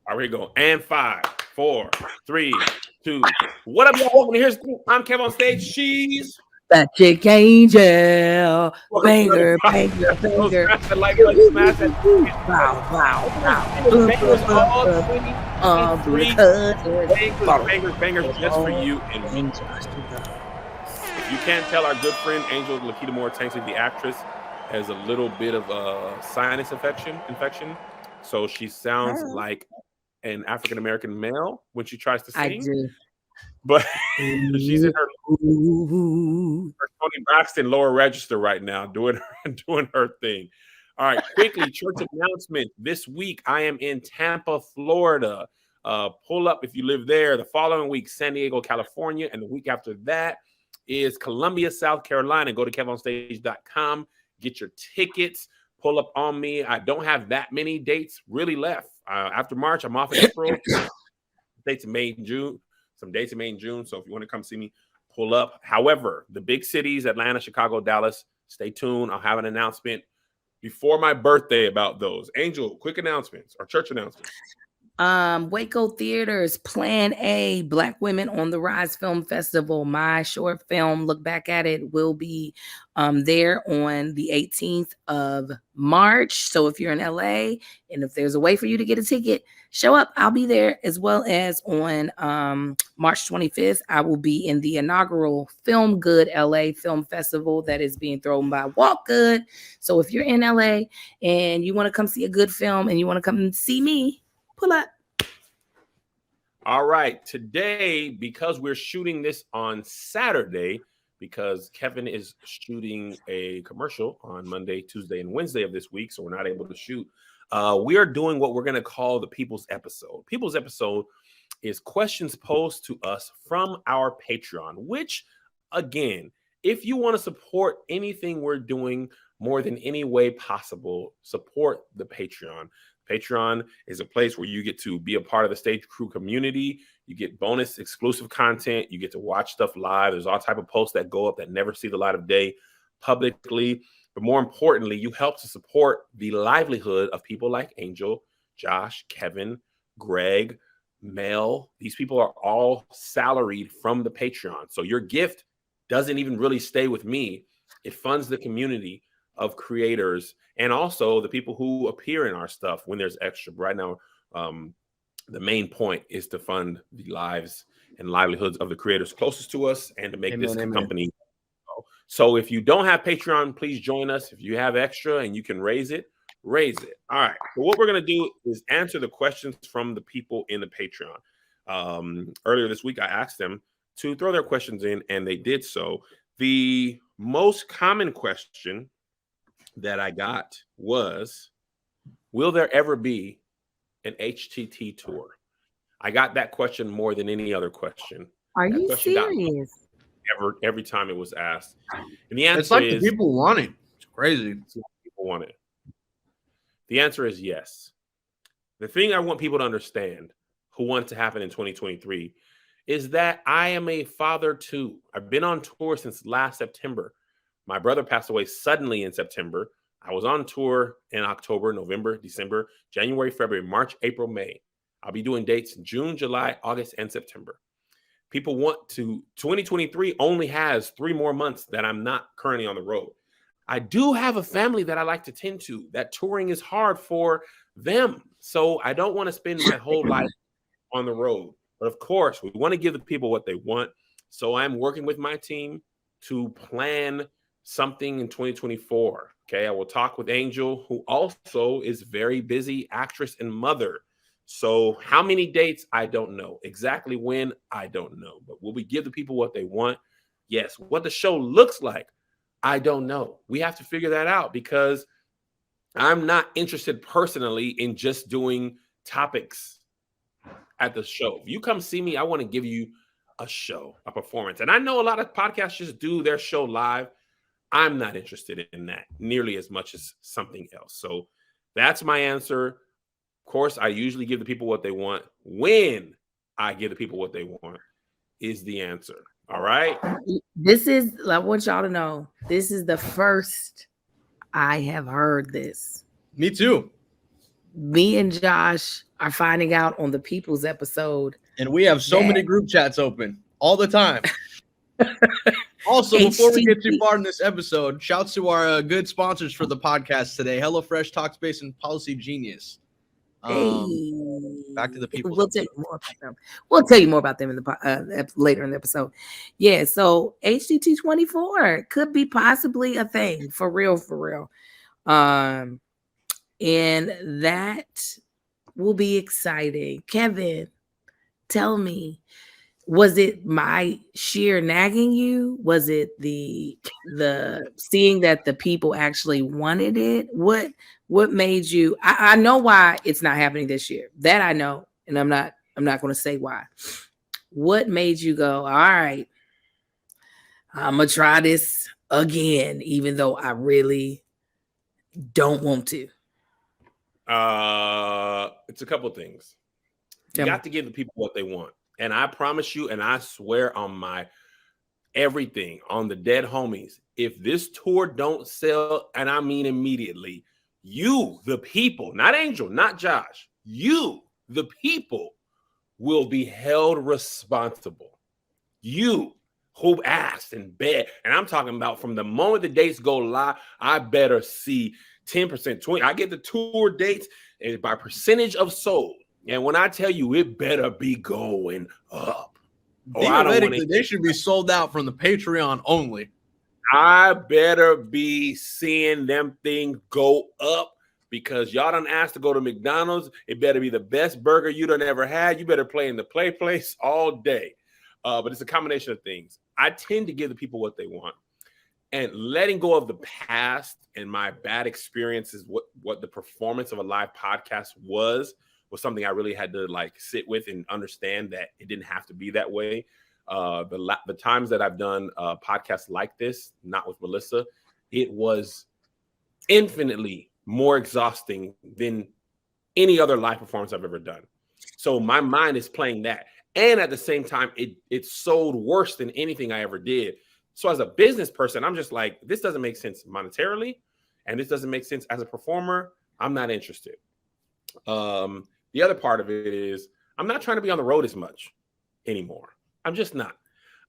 All right, we go. And 5, 4, 3, 2. What up, y'all? Welcome to Here's the Thing. I'm Kev on stage. She's That chick angel. welcome to Banger, another banger, podcast. Those banger. smash that like button, smash that Wow, wow, wow. bangers all 2023. Bangers just for you and me. If you can't tell, our good friend Angel Lakita Moore Tanksley, the actress, has a little bit of a sinus infection. So she sounds like an African American male when she tries to I sing. do. But she's in her Tony Braxton lower register right now, doing her thing. All right, quickly, church announcement. This week, I am in Tampa, Florida. Pull up if you live there. The following week, San Diego, California. And the week after that is Columbia, South Carolina. Go to kevonstage.com. Get your tickets. Pull up on me. I don't have that many dates really left. After March, I'm off in April. Dates in May and June. Some dates in May and June. So if you want to come see me, pull up. However, the big cities, Atlanta, Chicago, Dallas, stay tuned. I'll have an announcement before my birthday about those. Angel, quick announcements or church announcements. Waco Theaters, Plan A, Black Women on the Rise Film Festival. My short film, Look Back at It, will be there on the 18th of March. So if you're in LA and if there's a way for you to get a ticket, show up. I'll be there, as well as on March 25th. I will be in the inaugural Film Good LA Film Festival that is being thrown by Walk Good. So if you're in LA and you want to come see a good film and you want to come and see me, pull up. All right. Today, because we're shooting this on Saturday, because Kevin is shooting a commercial on Monday, Tuesday, and Wednesday of this week, so we're not able to shoot, we are doing what we're going to call the People's Episode. People's Episode is questions posed to us from our Patreon, which, again, if you want to support anything we're doing more than any way possible, support the Patreon. Patreon is a place where you get to be a part of the Stage Crew community. You get bonus exclusive content. You get to watch stuff live. There's all type of posts that go up that never see the light of day publicly. But more importantly, you help to support the livelihood of people like Angel, Josh, Kevin, Greg, Mel. These people are all salaried from the Patreon. So your gift doesn't even really stay with me. It funds the community of creators and also the people who appear in our stuff when there's extra. Right now, the main point is to fund the lives and livelihoods of the creators closest to us and to make this company. So if you don't have Patreon, please join us. If you have extra and you can raise it, raise it. All right. So what we're going to do is answer the questions from the people in the Patreon. Earlier this week, I asked them to throw their questions in, and they did so. The most common question that I got was, will there ever be an HTT tour? I got that question more than any other question. Are you serious? Every time it was asked. And the answer it's like is, the people want it. It's crazy. People want it. The answer is yes. The thing I want people to understand who want it to happen in 2023 is that I am a father too. I've been on tour since last September. My brother passed away suddenly in September. I was on tour in October, November, December, January, February, March, April, May. I'll be doing dates in June, July, August, and September. People want to, 2023 only has 3 more months that I'm not currently on the road. I do have a family that I like to tend to. That touring is hard for them. So I don't want to spend my whole life on the road. But of course, we want to give the people what they want. So I'm working with my team to plan something in 2024. Okay, I will talk with Angel, who also is very busy actress and mother. So how many dates? I don't know. Exactly when? I don't know. But will we give the people what they want? Yes. What the show looks like? I don't know. We have to figure that out because I'm not interested personally in just doing topics at the show. If you come see me, I want to give you a show, a performance. And I know a lot of podcasts just do their show live. I'm not interested in that nearly as much as something else. So that's my answer. Of course, I usually give the people what they want. When I give the people what they want is the answer. All right. This is, I want y'all to know, this is the first I have heard this. Me too. Me and Josh are finding out on the People's episode. And we have so many group chats open all the time. Also, before we get too far in this episode, shouts to our good sponsors for the podcast today: HelloFresh, Talkspace, and Policy Genius. Back to the people. We'll tell you more about them. We'll tell you more about them in the later in the episode. Yeah, so HDT24 could be possibly a thing for real. And that will be exciting. Kevin, tell me, was it my sheer nagging you? Was it the seeing that the people actually wanted it? What made you? I know why it's not happening this year. That I know, and I'm not going to say why. What made you go, all right, I'm gonna try this again, even though I really don't want to? It's a couple things. You got to give the people what they want. And I promise you, and I swear on my everything, on the dead homies, if this tour don't sell, and I mean immediately, you, the people, not Angel, not Josh, you, the people, will be held responsible. You who asked and begged, and I'm talking about from the moment the dates go live, I better see 10%, 20%. I get the tour dates and by percentage of sold. And when I tell you, it better be going up. Theoretically, they should be sold out from the Patreon only. I better be seeing them things go up because y'all done asked to go to McDonald's. It better be the best burger you done ever had. You better play in the play place all day. But it's a combination of things. I tend to give the people what they want. And letting go of the past and my bad experiences, what the performance of a live podcast was something I really had to like sit with and understand that it didn't have to be that way. The times that I've done podcasts like this, not with Melissa, it was infinitely more exhausting than any other live performance I've ever done. So my mind is playing that. And at the same time, it sold worse than anything I ever did. So as a business person, I'm just like, this doesn't make sense monetarily. And this doesn't make sense as a performer. I'm not interested. The other part of it is I'm not trying to be on the road as much anymore. I'm just not.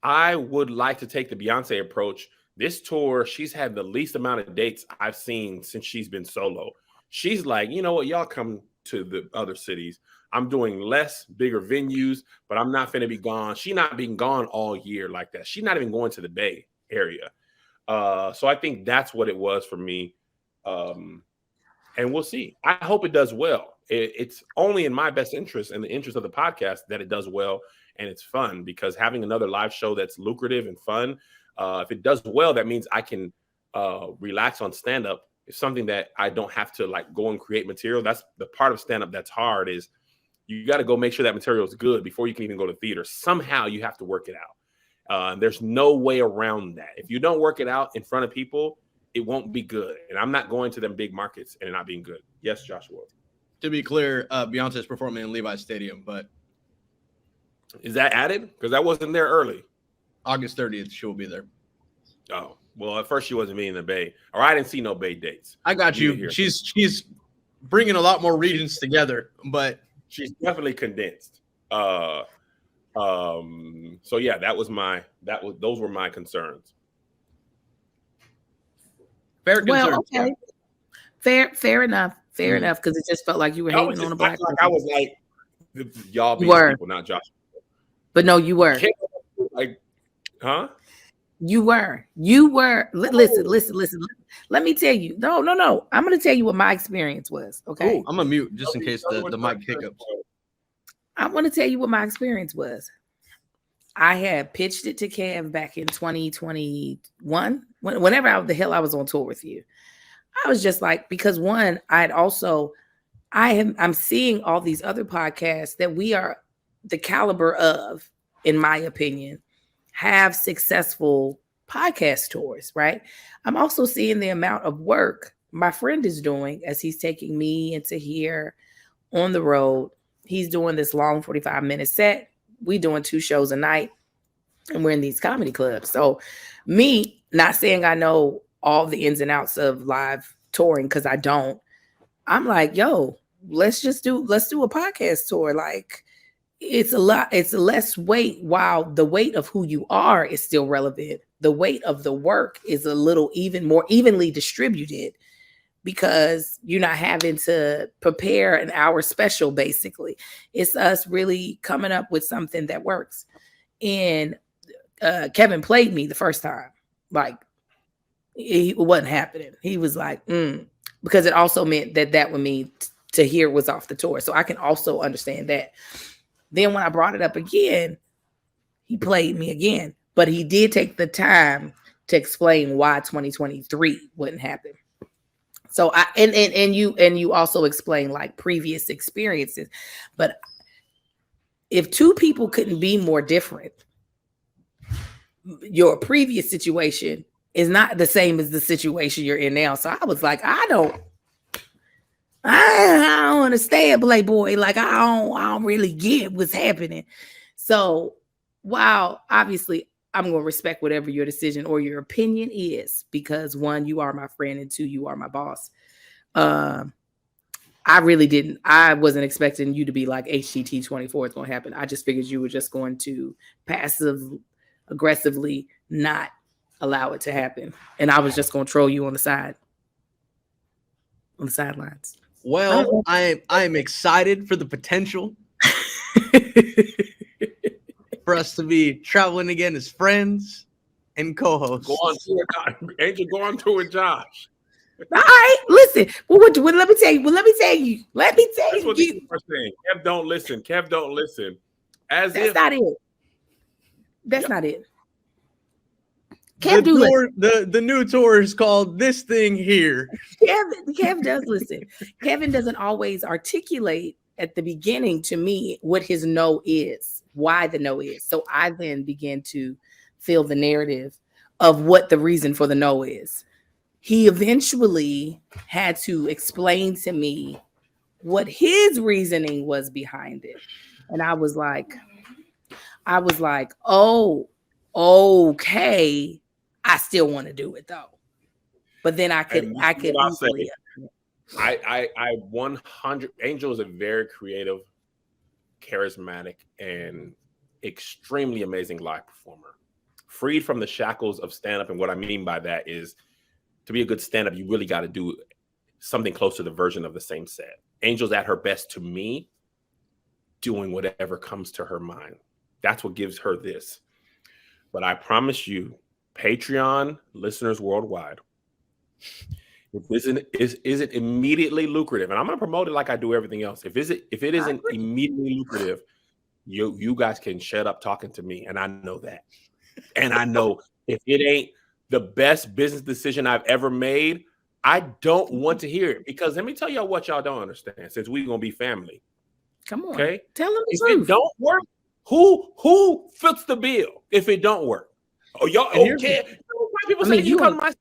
I would like to take the Beyonce approach. This tour, she's had the least amount of dates I've seen since she's been solo. She's like, you know what? Y'all come to the other cities. I'm doing less, bigger venues, but I'm not going to be gone. She's not being gone all year like that. She's not even going to the Bay Area. So I think that's what it was for me. And we'll see. I hope it does well. It's only in my best interest and the interest of the podcast that it does well and it's fun, because having another live show that's lucrative and fun, if it does well, that means I can relax on stand-up. It's something that I don't have to like go and create material. That's the part of stand-up that's hard, is you got to go make sure that material is good before you can even go to theater. Somehow you have to work it out. There's no way around that. If you don't work it out in front of people, it won't be good. And I'm not going to them big markets and not being good. Yes, Joshua. To be clear, Beyonce is performing in Levi's Stadium, but is that added? Because that wasn't there early. August 30th, she will be there. Oh, well, at first she wasn't being in the Bay, or I didn't see no Bay dates. I got you. She's bringing a lot more regions together, but she's definitely condensed. So yeah, those were my concerns. Fair concern. Well, okay. Fair enough. Fair enough, because it just felt like you were hating on a black person. I was like, y'all be people, not Josh. But no, you were. Like, huh? You were. Listen. Let me tell you. No. I'm going to tell you what my experience was. Okay. Ooh, I'm going to mute just in case the mic hiccups. I want to tell you what my experience was. I had pitched it to Kev back in 2021, whenever the hell I was on tour with you. I was just like, because one, I'm seeing all these other podcasts that we are the caliber of, in my opinion, have successful podcast tours, right? I'm also seeing the amount of work my friend is doing as he's taking me into here on the road. He's doing this long 45-minute set. We doing 2 shows a night, and we're in these comedy clubs. So me not saying I know all the ins and outs of live touring, because I don't. I'm like, yo, let's do a podcast tour. Like, it's less weight, while the weight of who you are is still relevant. The weight of the work is a little even more evenly distributed, because you're not having to prepare an hour special. Basically, it's us really coming up with something that works. And Kevin played me the first time, like, it wasn't happening. He was like, because it also meant that would mean Tahir was off the tour. So I can also understand that. Then when I brought it up again, he played me again, but he did take the time to explain why 2023 wouldn't happen. So you also explain like previous experiences, but if two people couldn't be more different, your previous situation is not the same as the situation you're in now. So I was like, I don't understand, Playboy. Like, I don't really get what's happening. So while obviously I'm going to respect whatever your decision or your opinion is, because 1, you are my friend, and 2, you are my boss. I wasn't expecting you to be like HGT 24 is going to happen. I just figured you were just going to passive aggressively not allow it to happen. And I was just going to troll you on the sidelines. Well, I'm excited for the potential for us to be traveling again as friends and co-hosts. Go on tour, Angel. Go on tour with Josh. All right, listen. Let me tell you. That's what people are saying. Kev don't listen. That's not it. That's not it. The new tour is called This Thing Here. Kev does listen. Kevin doesn't always articulate at the beginning to me what his no is, why the no is. So I then begin to feel the narrative of what the reason for the no is. He eventually had to explain to me what his reasoning was behind it. And I was like, oh, okay. I still want to do it though, but then I could easily. I 100. Angel is a very creative, charismatic, and extremely amazing live performer, freed from the shackles of stand-up. And what I mean by that is, to be a good stand-up, you really got to do something close to the version of the same set. Angel's at her best to me, doing whatever comes to her mind. That's what gives her this. But I promise you, Patreon listeners worldwide, if it isn't immediately lucrative, and I'm going to promote it like I do everything else. If it isn't immediately lucrative, you guys can shut up talking to me, and I know that. And I know if it ain't the best business decision I've ever made, I don't want to hear it, because let me tell y'all what y'all don't understand. Since we're gonna be family, come on, okay? Tell them the if truth. It don't work, who fits the bill if it don't work? Oh, y'all okay? People say you come to my.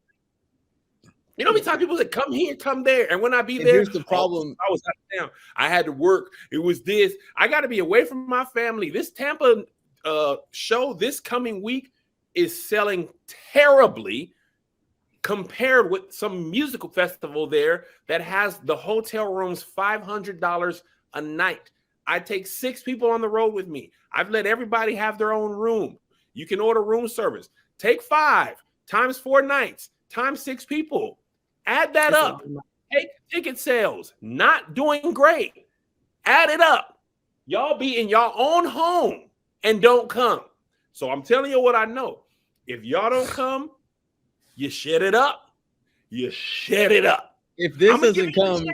You know how many times people say come here, come there, and when I be there, here's the problem. I was out of town. I had to work. It was this. I got to be away from my family. This Tampa show this coming week is selling terribly compared with some musical festival there that has the hotel rooms $500 a night. I take 6 people on the road with me. I've let everybody have their own room. You can order room service. Take 5 times 4 nights times 6 people. Add that up. Take ticket sales. Not doing great. Add it up. Y'all be in your own home and don't come. So I'm telling you what I know. If y'all don't come, you shut it up. You shut it up. If this doesn't come,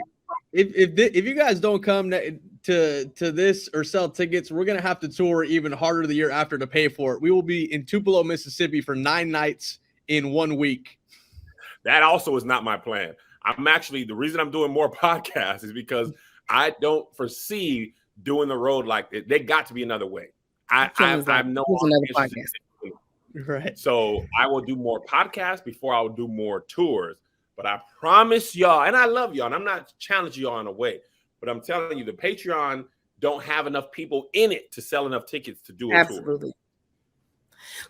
if you guys don't come to this or sell tickets, we're gonna have to tour even harder the year after to pay for it. We will be in Tupelo, Mississippi for 9 nights in 1 week. That also is not my plan. I'm actually, the reason I'm doing more podcasts is because I don't foresee doing the road like this. There got to be another way. I'm no longer interested. Right. So I will do more podcasts before I will do more tours. But I promise y'all, and I love y'all, and I'm not challenging y'all in a way, but I'm telling you, the Patreon don't have enough people in it to sell enough tickets to do a tour. Absolutely.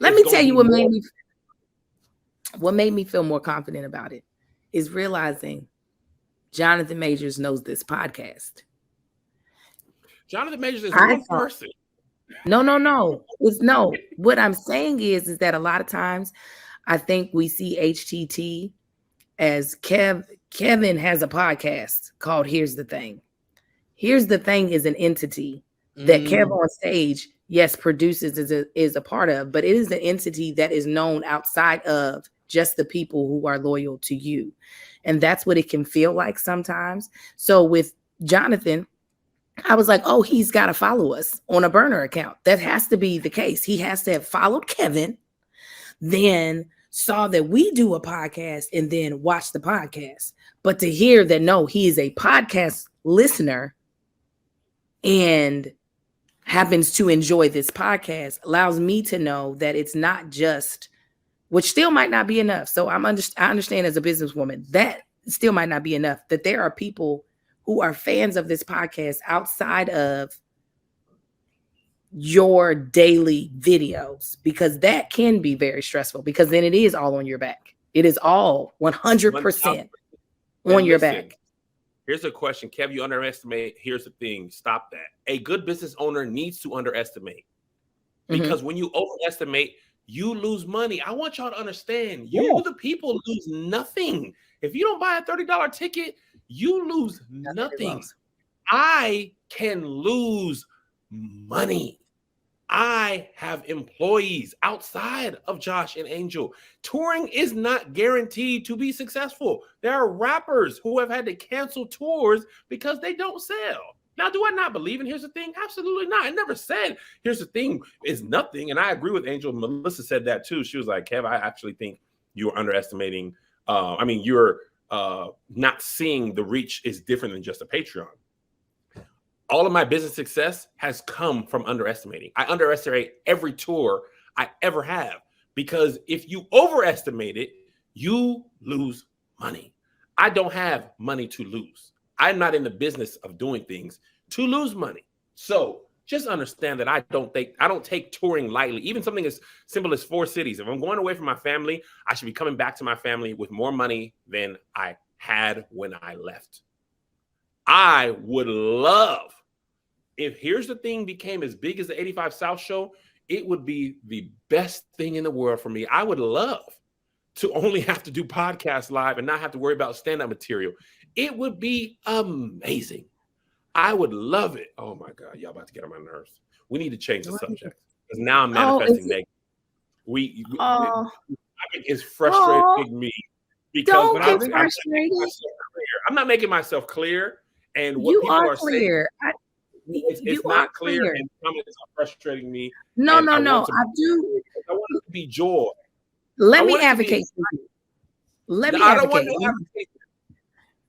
Let me tell you what made me feel more confident about it is realizing Jonathan Majors knows this podcast. Jonathan Majors is one person. No. It's no. What I'm saying is that a lot of times I think we see HTT as Kevin has a podcast called Here's the Thing. Here's the Thing is an entity that Kev on stage, yes, produces is a part of, but it is an entity that is known outside of just the people who are loyal to you. And that's what it can feel like sometimes. So with Jonathan, I was like, oh, he's got to follow us on a burner account. That has to be the case. He has to have followed Kevin, then saw that we do a podcast and then watch the podcast. But to hear that, no, he is a podcast listener and happens to enjoy this podcast allows me to know that it's not just, which still might not be enough. So I understand as a businesswoman, that still might not be enough, that there are people who are fans of this podcast outside of your daily videos, because that can be very stressful, because then it is all on your back. It is all 100% on your back. Here's a question, Kev, you underestimate. Here's the thing. Stop that. A good business owner needs to underestimate, because when you overestimate, you lose money. I want y'all to understand, you, the people, lose nothing. If you don't buy a $30 ticket, you lose nothing. I can lose money. I have employees outside of Josh and Angel. Touring is not guaranteed to be successful. There are rappers who have had to cancel tours because they don't sell. Now, do I not believe in Here's the Thing? Absolutely not. I never said Here's the Thing is nothing. And I agree with Angel. Melissa said that too. She was like, Kev, I actually think you're underestimating. You're not seeing the reach is different than just a Patreon. All of my business success has come from underestimating. I underestimate every tour I ever have, because if you overestimate it, you lose money. I don't have money to lose. I'm not in the business of doing things to lose money. So just understand that I don't take touring lightly. Even something as simple as 4 cities. If I'm going away from my family, I should be coming back to my family with more money than I had when I left. I would love, if Here's the Thing became as big as the 85 South show, it would be the best thing in the world for me. I would love to only have to do podcasts live and not have to worry about stand-up material. It would be amazing. I would love it. Oh my God, y'all about to get on my nerves. We need to change the subject, because now I'm manifesting negative. It's frustrating me, because I'm not making myself clear, and what people are clear. Saying, it's not clear, and comments are frustrating me. No. I do. I want it to be joy. Let me advocate for you. I don't want to advocate.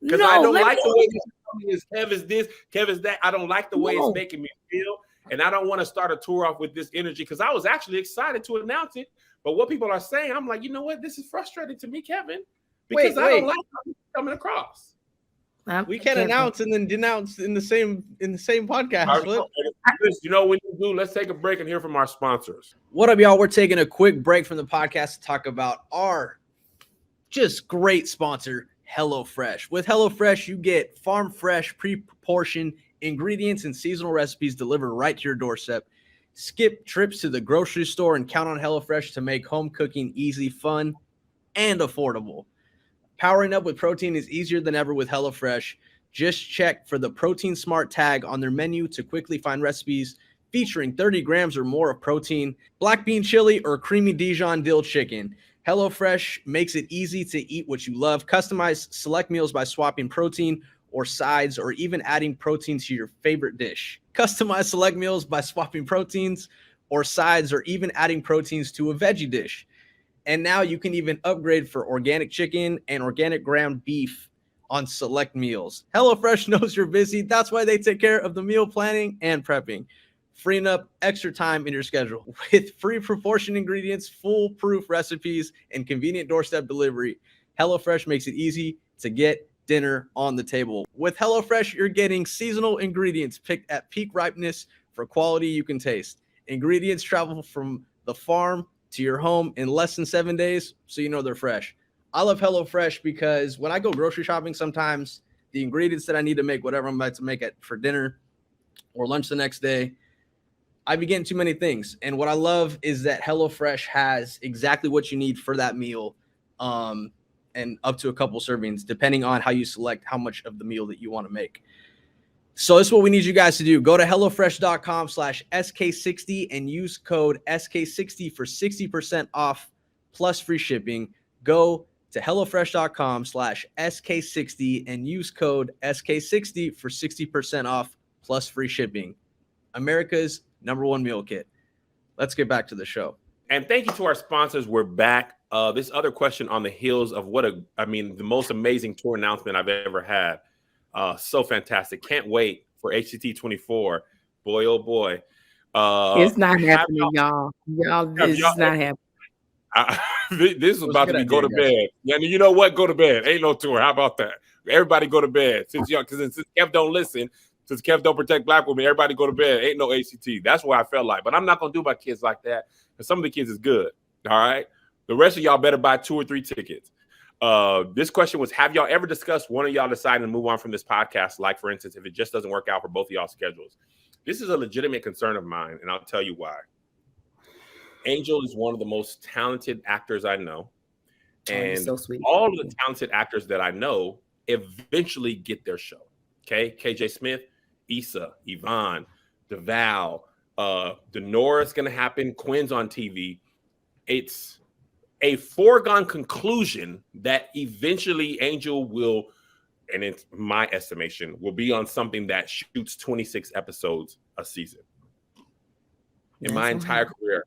Because I don't like the way this Kev is this, Kev is that. I don't like the way it's making me feel. And I don't want to start a tour off with this energy, because I was actually excited to announce it. But what people are saying, I'm like, you know what? This is frustrating to me, Kevin, because I don't like how it's coming across. We can't announce and then denounce in the same podcast. You know what we do? Let's take a break and hear from our sponsors. What up, y'all? We're taking a quick break from the podcast to talk about our just great sponsor, HelloFresh. With HelloFresh, you get farm fresh, pre-portioned ingredients and seasonal recipes delivered right to your doorstep. Skip trips to the grocery store and count on HelloFresh to make home cooking easy, fun, and affordable. Powering up with protein is easier than ever with HelloFresh. Just check for the Protein Smart tag on their menu to quickly find recipes featuring 30 grams or more of protein, black bean chili, or creamy Dijon dill chicken. HelloFresh makes it easy to eat what you love. Customize select meals by swapping protein or sides, or even adding protein to your favorite dish. Customize select meals by swapping proteins or sides, or even adding proteins to a veggie dish. And now you can even upgrade for organic chicken and organic ground beef on select meals. HelloFresh knows you're busy. That's why they take care of the meal planning and prepping, freeing up extra time in your schedule. With free proportion ingredients, foolproof recipes, and convenient doorstep delivery, HelloFresh makes it easy to get dinner on the table. With HelloFresh, you're getting seasonal ingredients picked at peak ripeness for quality you can taste. Ingredients travel from the farm to your home in less than 7 days, so you know they're fresh. I love HelloFresh because when I go grocery shopping, sometimes the ingredients that I need to make whatever I'm about to make for dinner or lunch the next day. I be getting too many things. And what I love is that HelloFresh has exactly what you need for that meal, and up to a couple servings, depending on how you select how much of the meal that you want to make. So this is what we need you guys to do. Go to HelloFresh.com/SK60 and use code SK60 for 60% off plus free shipping. Go to HelloFresh.com/SK60 and use code SK60 for 60% off plus free shipping. America's #1 meal kit. Let's get back to the show. And thank you to our sponsors. We're back. This other question on the heels of the most amazing tour announcement I've ever had. So fantastic. Can't wait for HCT 24. Boy, oh boy. It's not happening, y'all. This is not happening. This is about to be go to bed. Yeah, you know what? Go to bed. Ain't no tour. How about that? Everybody go to bed. Since Kev don't listen, since Kev don't protect Black women, everybody go to bed. Ain't no ACT. That's what I felt like. But I'm not going to do my kids like that, because some of the kids is good. All right? The rest of y'all better buy 2 or 3 tickets. This question was, have y'all ever discussed one of y'all deciding to move on from this podcast? Like, for instance, if it just doesn't work out for both of y'all's schedules. This is a legitimate concern of mine, and I'll tell you why. Angel is one of the most talented actors I know. And so sweet. All of the talented actors that I know eventually get their show. Okay? KJ Smith, Issa, Yvonne, DeVal, Denora's going to happen. Quinn's on TV. It's a foregone conclusion that eventually Angel will, and it's my estimation, will be on something that shoots 26 episodes a season. In my entire career,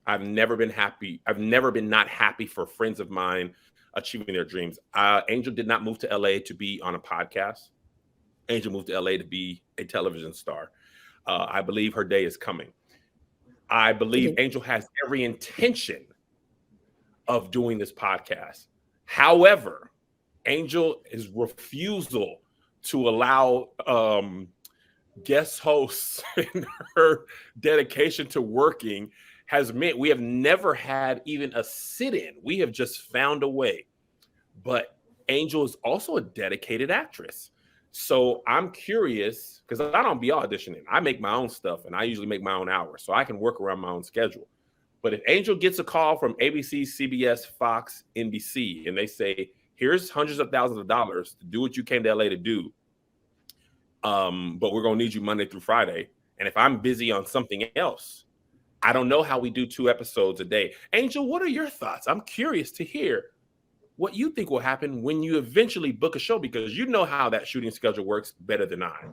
I've never been happy. I've never been not happy for friends of mine achieving their dreams. Angel did not move to LA to be on a podcast. Angel moved to LA to be a television star. I believe her day is coming. I believe Angel has every intention of doing this podcast. However, Angel's refusal to allow guest hosts and her dedication to working has meant we have never had even a sit-in. We have just found a way. But Angel is also a dedicated actress. So I'm curious, because I don't be auditioning. I make my own stuff, and I usually make my own hours, so I can work around my own schedule. But if Angel gets a call from ABC, CBS, Fox, NBC, and they say, here's hundreds of thousands of dollars to do what you came to LA to do, but we're going to need you Monday through Friday. And if I'm busy on something else, I don't know how we do 2 episodes a day. Angel, what are your thoughts? I'm curious to hear what you think will happen when you eventually book a show, because you know how that shooting schedule works better than I.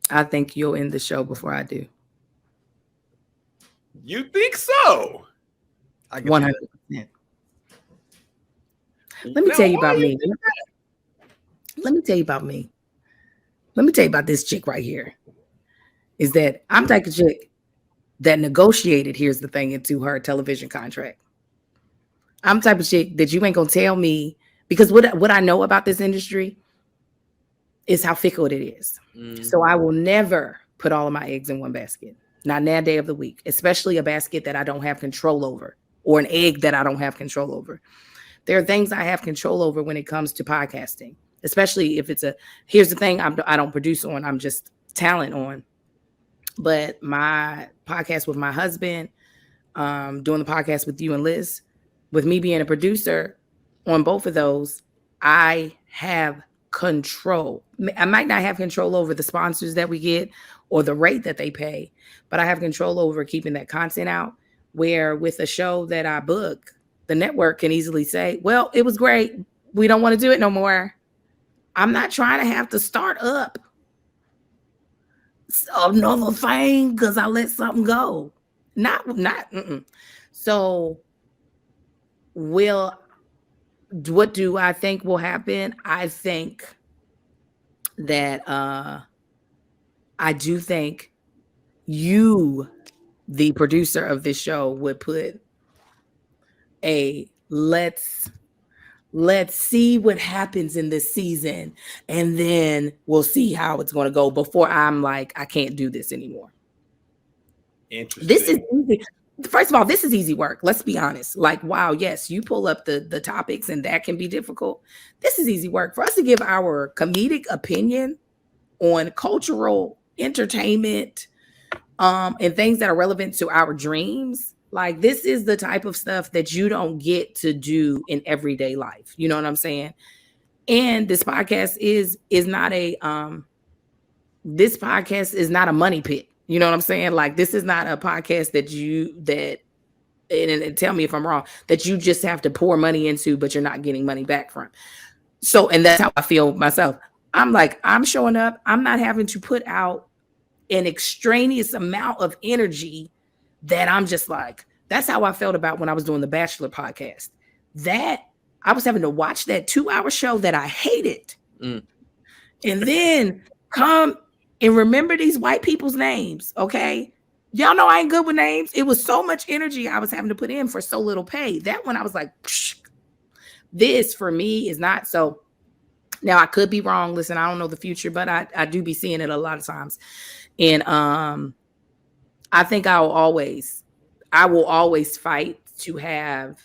I think you'll end the show before I do. You think so? 100%. Let me tell you about me. Let me tell you about me. Let me tell you about this chick right here. Is that I'm the type of chick that negotiated, here's the thing, into her television contract. I'm the type of chick that you ain't gonna tell me, because what I know about this industry is how fickle it is. So I will never put all of my eggs in one basket. Not in that day of the week, especially a basket that I don't have control over, or an egg that I don't have control over. There are things I have control over when it comes to podcasting, especially if it's here's the thing, I don't produce on, I'm just talent on. But my podcast with my husband, doing the podcast with you and Liz, with me being a producer on both of those, I have control. I might not have control over the sponsors that we get or the rate that they pay, but I have control over keeping that content out, where with a show that I book, the network can easily say, well, it was great, we don't want to do it no more. I'm not trying to have to start up another thing because I let something go. So what do I think will happen? I think that I do think you, the producer of this show, would put a let's see what happens in this season, and then we'll see how it's going to go before I'm like, I can't do this anymore. Interesting. This is easy. First of all, this is easy work. Let's be honest. Like, wow, yes, you pull up the topics and that can be difficult. This is easy work for us to give our comedic opinion on cultural entertainment and things that are relevant to our dreams. Like, this is the type of stuff that you don't get to do in everyday life. You know what I'm saying? And this podcast is not a money pit. You know what I'm saying? Like, this is not a podcast and tell me if I'm wrong, that you just have to pour money into, but you're not getting money back from. So, and that's how I feel myself. I'm like, I'm showing up. I'm not having to put out an extraneous amount of energy that I'm just like, that's how I felt about when I was doing the Bachelor podcast. That I was having to watch that 2-hour show that I hated. And then come and remember these white people's names, okay? Y'all know I ain't good with names. It was so much energy I was having to put in for so little pay. That one I was like, psh, this for me is not. So now I could be wrong. Listen, I don't know the future, but I do be seeing it a lot of times. And I think I will always fight to have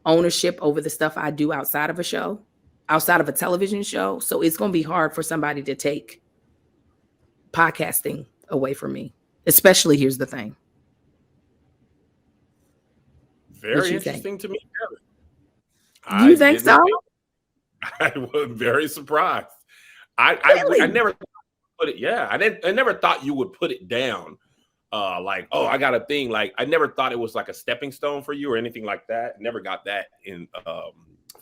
ownership over the stuff I do outside of a show, outside of a television show. So it's going to be hard for somebody to take podcasting away from me, especially, here's the thing. Very interesting to me. You think so? I was very surprised. I never put it. Yeah, I never thought you would put it down. Like, oh, I got a thing. Like, I never thought it was like a stepping stone for you or anything like that. Never got that in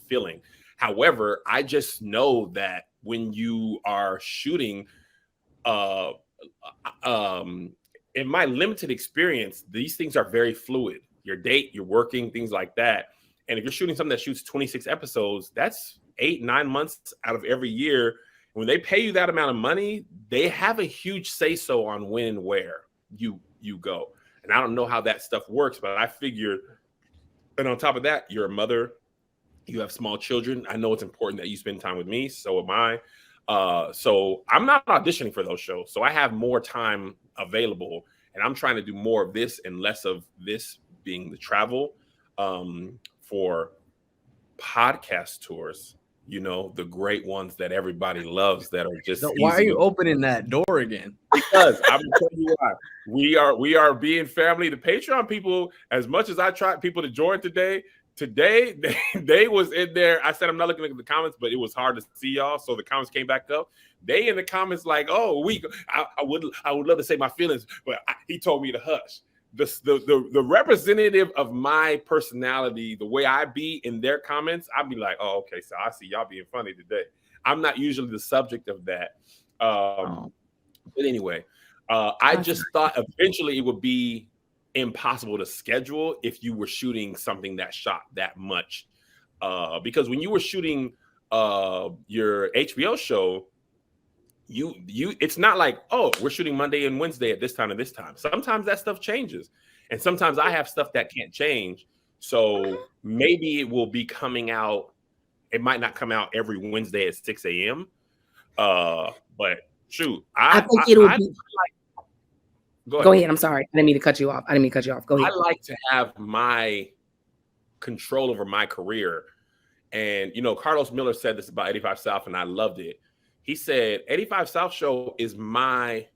feeling. However, I just know that when you are shooting, in my limited experience, these things are very fluid. Your date, you're working, things like that. And if you're shooting something that shoots 26 episodes, that's 8-9 months out of every year. When they pay you that amount of money, they have a huge say-so on when and where you go. And I don't know how that stuff works, but I figure, and on top of that, you're a mother, you have small children. I know it's important that you spend time with me. So am I. So I'm not auditioning for those shows. So I have more time available, and I'm trying to do more of this and less of this being the travel. For podcast tours, you know, the great ones that everybody loves that are just why are you opening that door again? Because I'm gonna tell you why. We are being family. The Patreon people, as much as I tried people to join today they was in there. I said I'm not looking at the comments, but it was hard to see y'all, so the comments came back up. They in the comments like, oh, I would love to say my feelings, but he told me to hush. The representative of my personality, the way I be in their comments, I'd be like, oh, okay, so I see y'all being funny today. I'm not usually the subject of that. But anyway, I just thought eventually it would be impossible to schedule if you were shooting something that shot that much. Because when you were shooting your HBO show, you it's not like, oh, we're shooting Monday and Wednesday at this time and this time. Sometimes that stuff changes, and sometimes I have stuff that can't change. So maybe it will be coming out. It might not come out every Wednesday at 6 a.m. But shoot, I think it'll be. Go ahead. I'm sorry. I didn't mean to cut you off. Go ahead. I like to have my control over my career. And, you know, Carlos Miller said this about 85 South, and I loved it. He said, 85 South show is my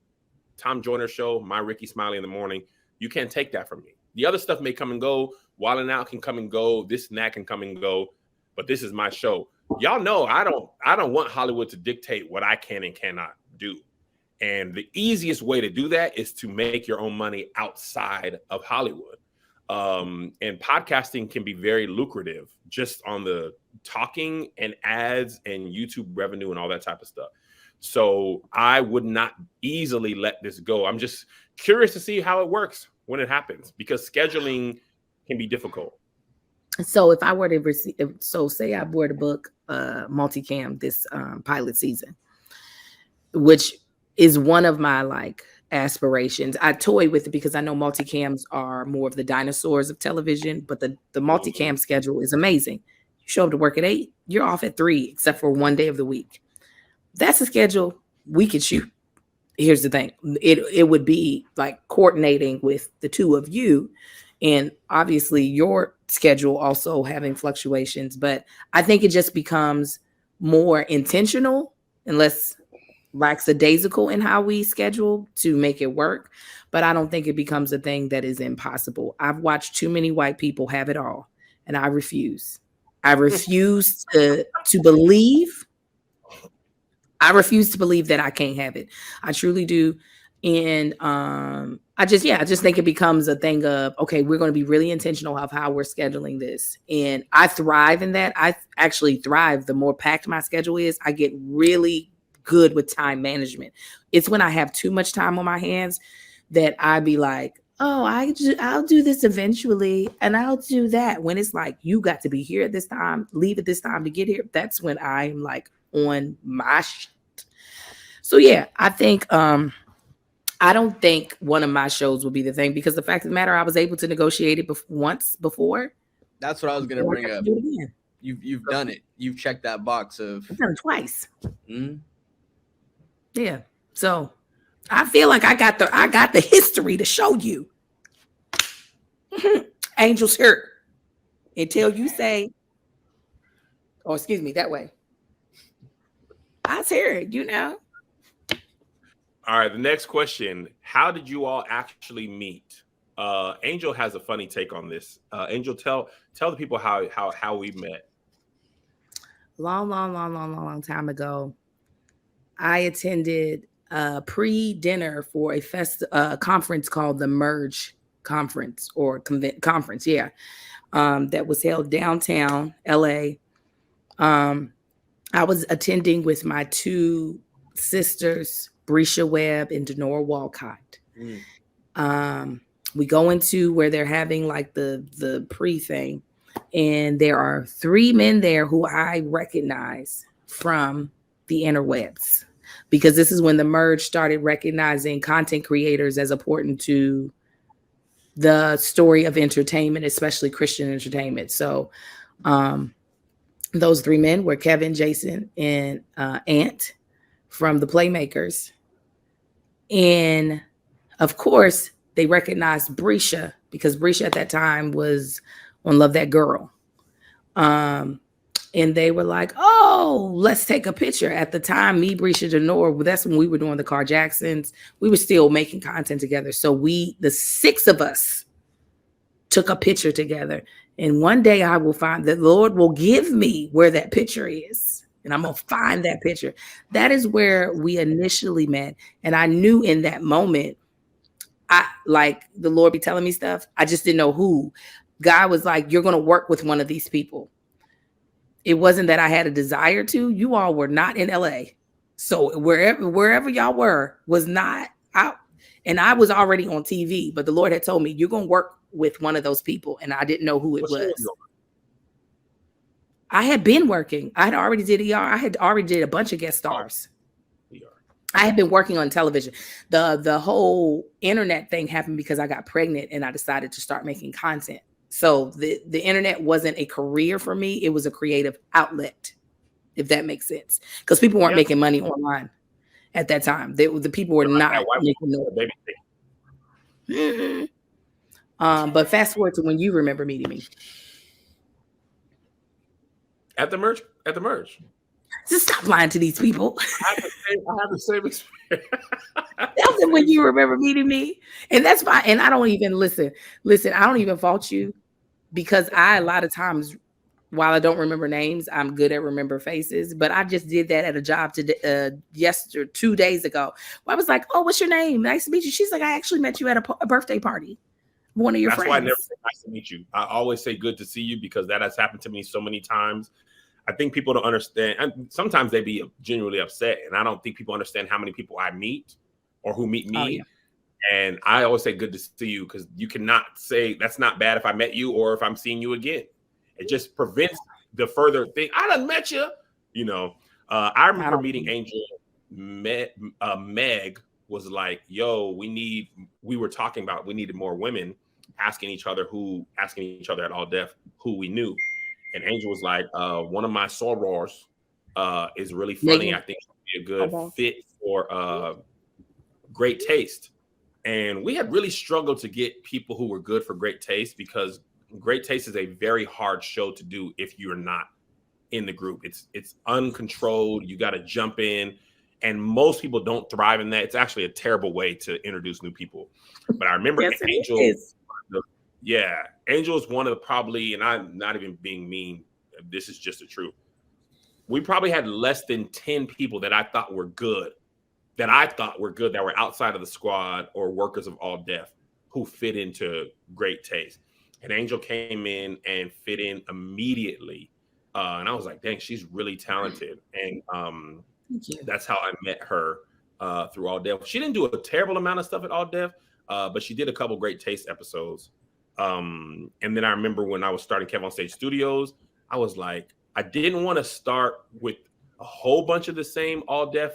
Tom Joyner show, my Ricky Smiley in the morning. You can't take that from me. The other stuff may come and go. Wild 'N Out can come and go. This and that can come and go. But this is my show. Y'all know I don't want Hollywood to dictate what I can and cannot do. And the easiest way to do that is to make your own money outside of Hollywood. And podcasting can be very lucrative just on the talking and ads and YouTube revenue and all that type of stuff. So I would not easily let this go. I'm just curious to see how it works when it happens, because scheduling can be difficult. So if I were to receive, say I were to book Multicam this pilot season, which is one of my like aspirations. I toy with it because I know multicams are more of the dinosaurs of television, but the multicam schedule is amazing. You show up to work at 8, you're off at 3, except for one day of the week. That's a schedule we could shoot. Here's the thing. It would be like coordinating with the two of you And obviously your schedule also having fluctuations, but I think it just becomes more intentional and less lackadaisical in how we schedule to make it work. But I don't think it becomes a thing that is impossible. I've watched too many white people have it all, and I refuse. I refuse to believe. I refuse to believe that I can't have it. I truly do. And I just think it becomes a thing of, okay, we're going to be really intentional of how we're scheduling this. And I thrive in that. I actually thrive. The more packed my schedule is, I get really good with time management. It's when I have too much time on my hands that I be like, oh, I'll do this eventually, and I'll do that. When it's like, you got to be here at this time, leave at this time to get here. That's when I'm like on my shit. So yeah, I think I don't think one of my shows will be the thing, because the fact of the matter, I was able to negotiate it once before. That's what I was going to bring up. You've done it. You've checked that box of. I've done it twice. Mm-hmm. Yeah. So I feel like I got the history to show you. Angel's here until you say, oh, excuse me, that way. I was here, you know. All right, the next question. How did you all actually meet? Angel has a funny take on this. Angel, tell the people how we met. Long time ago, I attended a pre-dinner for a conference called the Merge Conference or conference, that was held downtown LA. I was attending with my two sisters, Brescia Webb and Denora Walcott. We go into where they're having like the pre-thing, and there are three men there who I recognize from the interwebs, because this is when the Merge started recognizing content creators as important to the story of entertainment, especially Christian entertainment. So those three men were Kevin, Jason, and Ant from the Playmakers. And of course, they recognized Brescia, because Brescia at that time was on Love That Girl. And they were like, oh, let's take a picture. At the time, me, Brescia, Denora, that's when we were doing the Car Jacksons. We were still making content together. So the six of us took a picture together. And one day I will find, the Lord will give me where that picture is. And I'm going to find that picture. That is where we initially met. And I knew in that moment, the Lord be telling me stuff. I just didn't know who. God was like, you're going to work with one of these people. It wasn't that I had a desire to. You all were not in LA. So wherever y'all were was not out. And I was already on TV, but the Lord had told me, you're going to work with one of those people. And I didn't know who it was. I had been working. I had already did ER. I had already did a bunch of guest stars. I had been working on television. The whole internet thing happened because I got pregnant and I decided to start making content. So the internet wasn't a career for me. It was a creative outlet, if that makes sense. Because people weren't making money online at that time. The people were not making no baby. But fast forward to when you remember meeting me. At the merge. Just stop lying to these people. I have the same experience. Tell them when you remember meeting me. And that's fine. And I don't even listen, I don't even fault you, because a lot of times, while I don't remember names, I'm good at remember faces. But I just did that at a job today, 2 days ago. Where I was like, oh, what's your name? Nice to meet you. She's like, I actually met you at a birthday party. One of your friends. That's why I never say nice to meet you. I always say good to see you, because that has happened to me so many times. I think people don't understand. And sometimes they be genuinely upset. And I don't think people understand how many people I meet or who meet me. Oh, yeah. And I always say good to see you, because you cannot say that's not bad if I met you or if I'm seeing you again. It just prevents the further thing. I done met you. You know, I remember meeting Angel. Meg was like, yo, we were talking about, we needed more women, asking each other at All Def who we knew. And Angel was like, one of my sorors is really funny. I think she'll be a good fit for Great Taste. And we had really struggled to get people who were good for Great Taste, because Great Taste is a very hard show to do if you're not in the group. It's uncontrolled. You got to jump in. And most people don't thrive in that. It's actually a terrible way to introduce new people. But I remember Yes, it Angel. is. Yeah, Angel is one of the probably, and I'm not even being mean, this is just the truth. We probably had less than 10 people that I thought were good, that were outside of the squad or workers of All Def who fit into Great Taste. And Angel came in and fit in immediately. And I was like, dang, she's really talented. And that's how I met her through All Def. She didn't do a terrible amount of stuff at All Def, but she did a couple Great Taste episodes. And then I remember when I was starting Kev on Stage Studios, I was like, I didn't want to start with a whole bunch of the same All Def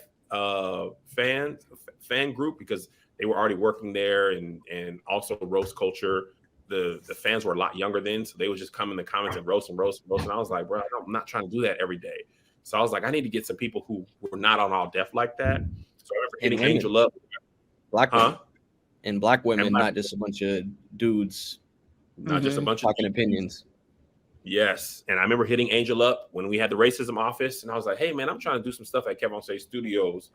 fan group, because they were already working there, and also roast culture. The fans were a lot younger then, so they would just come in the comments and roast. And I was like, bro, I'm not trying to do that every day. So I was like, I need to get some people who were not on All Def like that. So I remember hitting Angel up. Black women. And black women, and black not just a bunch of dudes. Not just a bunch talking of opinions. Yes. And I remember hitting Angel up when we had the racism office, and I was like, hey man, I'm trying to do some stuff at Kev on Stage Studios.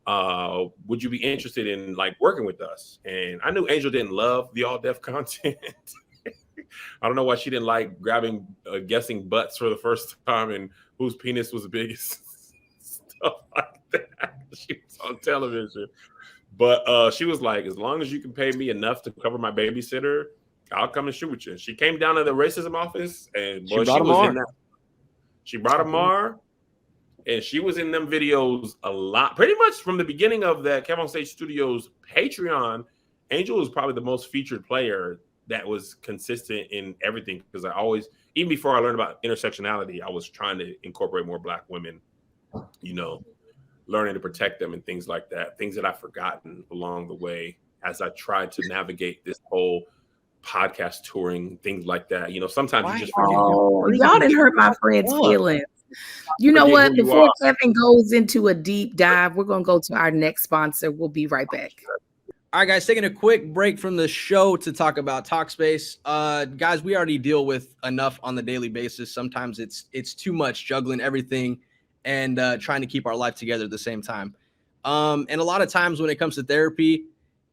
Would you be interested in like working with us? And I knew Angel didn't love the All Def content. I don't know why she didn't like guessing butts for the first time and whose penis was the biggest, stuff like that. She was on television. But she was like, as long as you can pay me enough to cover my babysitter, I'll come and shoot with you. She came down to the racism office, and boy, she was in that. She brought Amar, and she was in them videos a lot. Pretty much from the beginning of that Kev on Stage Studios Patreon, Angel was probably the most featured player that was consistent in everything, because I always, even before I learned about intersectionality, I was trying to incorporate more Black women, you know, learning to protect them and things like that, things that I've forgotten along the way as I tried to navigate this whole podcast touring, things like that. You know, sometimes you just forget. Oh, y'all didn't hurt my friend's feelings. You know what? Before Kevin goes into a deep dive, we're going to go to our next sponsor. We'll be right back. All right, guys, taking a quick break from the show to talk about Talkspace. Guys, we already deal with enough on the daily basis. Sometimes it's too much juggling everything and trying to keep our life together at the same time. And a lot of times when it comes to therapy,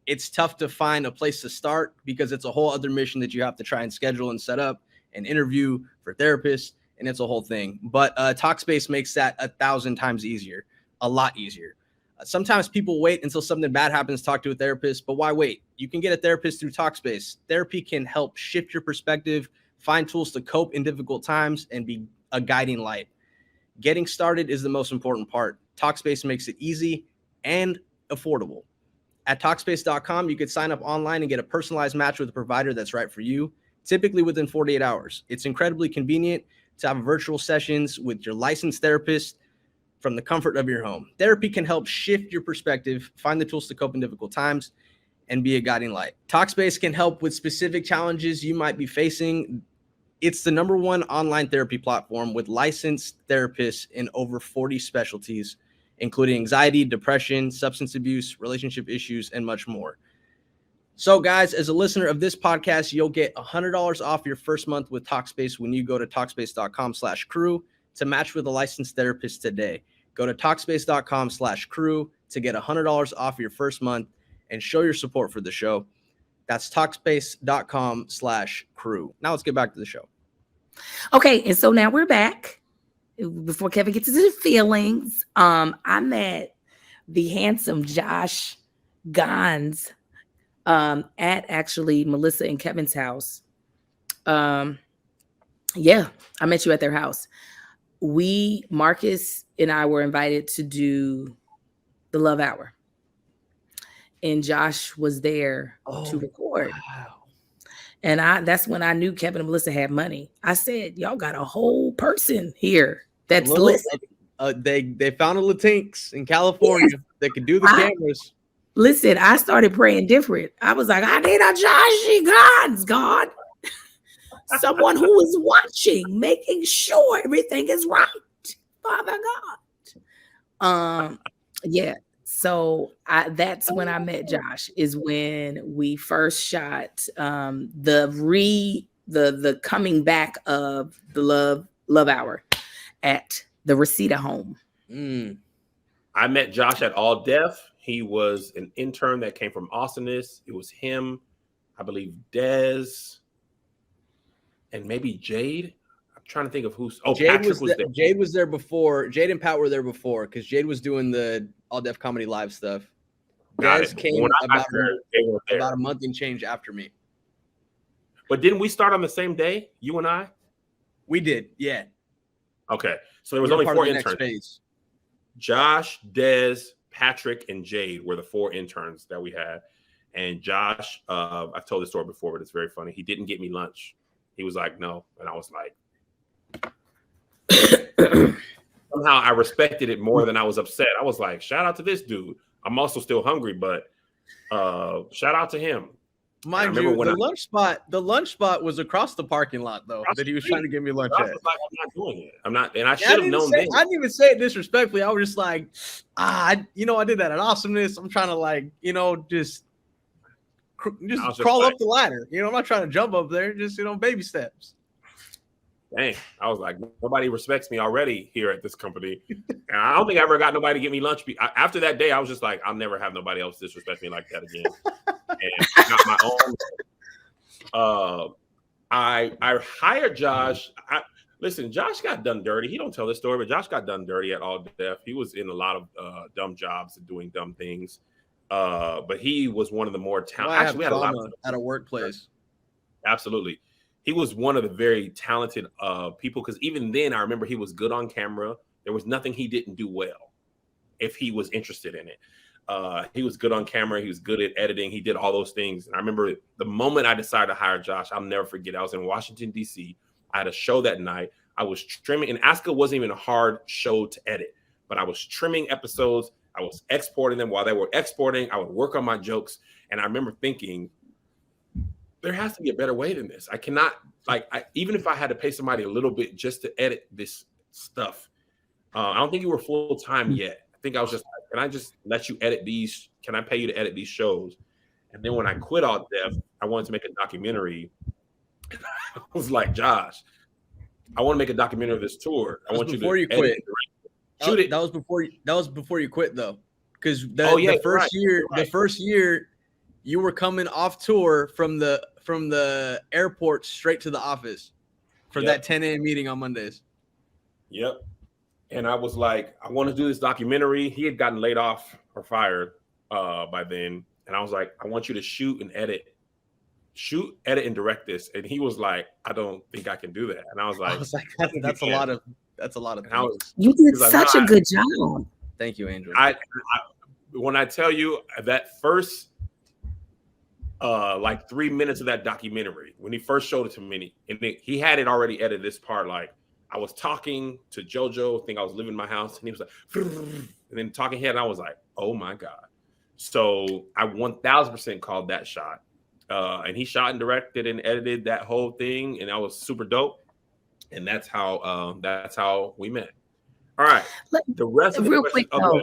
it's tough to find a place to start, because it's a whole other mission that you have to try and schedule and set up and interview for therapists, and it's a whole thing. But Talkspace makes that 1,000 times easier, a lot easier. Sometimes people wait until something bad happens to talk to a therapist, but why wait? You can get a therapist through Talkspace. Therapy can help shift your perspective, find tools to cope in difficult times, and be a guiding light. Getting started is the most important part. Talkspace makes it easy and affordable. At Talkspace.com, you can sign up online and get a personalized match with a provider that's right for you, typically within 48 hours. It's incredibly convenient to have virtual sessions with your licensed therapist from the comfort of your home. Therapy can help shift your perspective, find the tools to cope in difficult times, and be a guiding light. Talkspace can help with specific challenges you might be facing. It's the #1 online therapy platform with licensed therapists in over 40 specialties, including anxiety, depression, substance abuse, relationship issues, and much more. So, guys, as a listener of this podcast, you'll get $100 off your first month with Talkspace when you go to Talkspace.com/crew to match with a licensed therapist today. Go to Talkspace.com/crew to get $100 off your first month and show your support for the show. That's Talkspace.com/crew. Now let's get back to the show. Okay, and so now we're back. Before Kevin gets into the feelings, I met the handsome Josh Gans at actually Melissa and Kevin's house. Yeah, I met you at their house. Marcus and I were invited to do the Love Hour, and Josh was there to record. Wow. And that's when I knew Kevin and Melissa had money. I said, y'all got a whole person here that's listening. They found a Latinx in California that could do the cameras. Listen, I started praying different. I was like, I need a Joshy Gans, God. Someone who is watching, making sure everything is right. Father God. Yeah. So that's when I met Josh, is when we first shot the coming back of the Love Hour at the Reseda home. I met Josh at All Def. He was an intern that came from Awesomeness. It was him, I believe Dez, and maybe Jade. I'm trying to think of who's. Oh, Jade Patrick was there. Jade was there before. Jade and Pat were there before because Jade was doing the All Def Comedy Live stuff. Dez came about a month and change after me. But didn't we start on the same day, you and I? We did, yeah. Okay, so there was only 4 interns. Phase. Josh, Dez, Patrick, and Jade were the 4 interns that we had. And Josh, I've told this story before, but it's very funny. He didn't get me lunch. He was like, no. And I was like, somehow I respected it more than I was upset. I was like, shout out to this dude. I'm also still hungry, but shout out to him. Mind you, the lunch spot was across the parking lot, though, that he was trying to give me lunch at. I was like, I'm not doing it. I'm not, and I should have known this. I didn't even say it disrespectfully. I was just like, I did that at Awesomeness. I'm trying to just crawl up the ladder. I'm not trying to jump up there. Just baby steps. Dang, I was like, nobody respects me already here at this company. And I don't think I ever got nobody to get me lunch. After that day, I was just like, I'll never have nobody else disrespect me like that again. And I got my own. I hired Josh. Listen, Josh got done dirty. He don't tell this story, but Josh got done dirty at All Def. He was in a lot of dumb jobs and doing dumb things. But he was one of the more talented. Actually, we had a lot at a workplace. Absolutely. He was one of the very talented people, because even then I remember he was good on camera. There was nothing he didn't do well if he was interested in it. He was good on camera. He was good at editing. He did all those things. And I remember the moment I decided to hire Josh, I'll never forget. I was in Washington, D.C. I had a show that night. I was trimming, and Asuka wasn't even a hard show to edit, but I was trimming episodes. I was exporting them. While they were exporting, I would work on my jokes. And I remember thinking, there has to be a better way than this. I cannot, even if I had to pay somebody a little bit just to edit this stuff. I don't think you were full time yet. I think I was just like, can I just let you edit these? Can I pay you to edit these shows? And then when I quit All Def, I wanted to make a documentary. I was like, Josh, I want to make a documentary of this tour. I want you to you quit. Shoot it. That was before you quit, though, because the first year you were coming off tour from the airport straight to the office for that 10 a.m. meeting on Mondays. Yep. And I was like, I want to do this documentary. He had gotten laid off or fired by then. And I was like, I want you to shoot, edit, and direct this. And he was like, I don't think I can do that. And I was like, that's a lot of things. You did such a good job. Thank you, Angel. When I tell you that first 3 minutes of that documentary, when he first showed it to me, and he had it already edited this part. Like, I was talking to JoJo, I think I was living in my house, and he was like, and then talking head, and I was like, oh my God. So I 1000% called that shot. And he shot and directed and edited that whole thing, and that was super dope. And that's how we met. All right. The rest of the real quick though,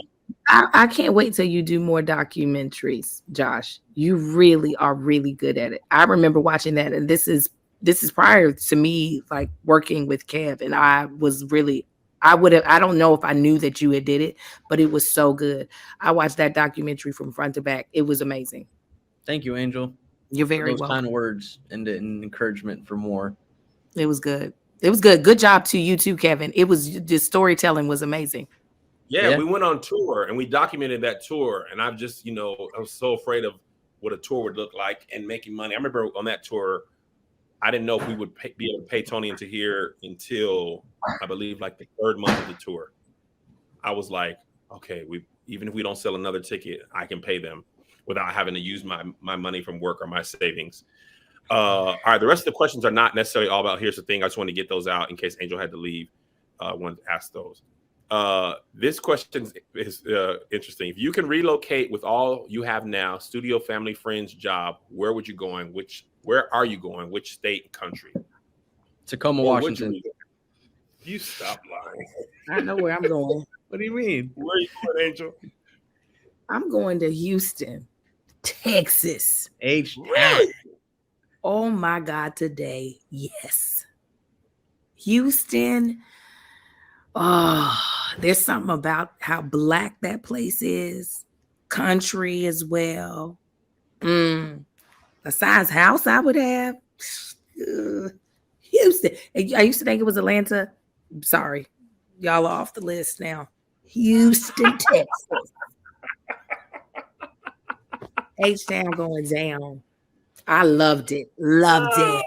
I can't wait till you do more documentaries, Josh. You really are really good at it. I remember watching that, and this is prior to me like working with Kev, and I don't know if I knew that you had did it, but it was so good. I watched that documentary from front to back. It was amazing. Thank you, Angel. You're very welcome. Kind words and encouragement for more. It was good. It was good. Good job to you too, Kevin. It was just storytelling was amazing. Yeah, we went on tour and we documented that tour. And I've just, I was so afraid of what a tour would look like and making money. I remember on that tour, I didn't know if we would be able to pay Tony and Tahir until I believe like the 3rd month of the tour. I was like, okay, even if we don't sell another ticket, I can pay them without having to use my money from work or my savings. All right, the rest of the questions are not necessarily all about Here's the Thing. I just want to get those out in case Angel had to leave. I wanted to ask those. This question is interesting. If you can relocate with all you have now, studio, family, friends, job, where would you going? Where are you going? Which state and country? Tacoma, Washington. You stop lying. I know where I'm going. What do you mean? Where are you going, Angel? I'm going to Houston, Texas. Really? Oh my God, today. Yes. Houston. Oh, there's something about how black that place is. Country as well. The size house I would have. Houston. I used to think it was Atlanta. Sorry. Y'all are off the list now. Houston, Texas. H-Town going down. I loved it. Loved it.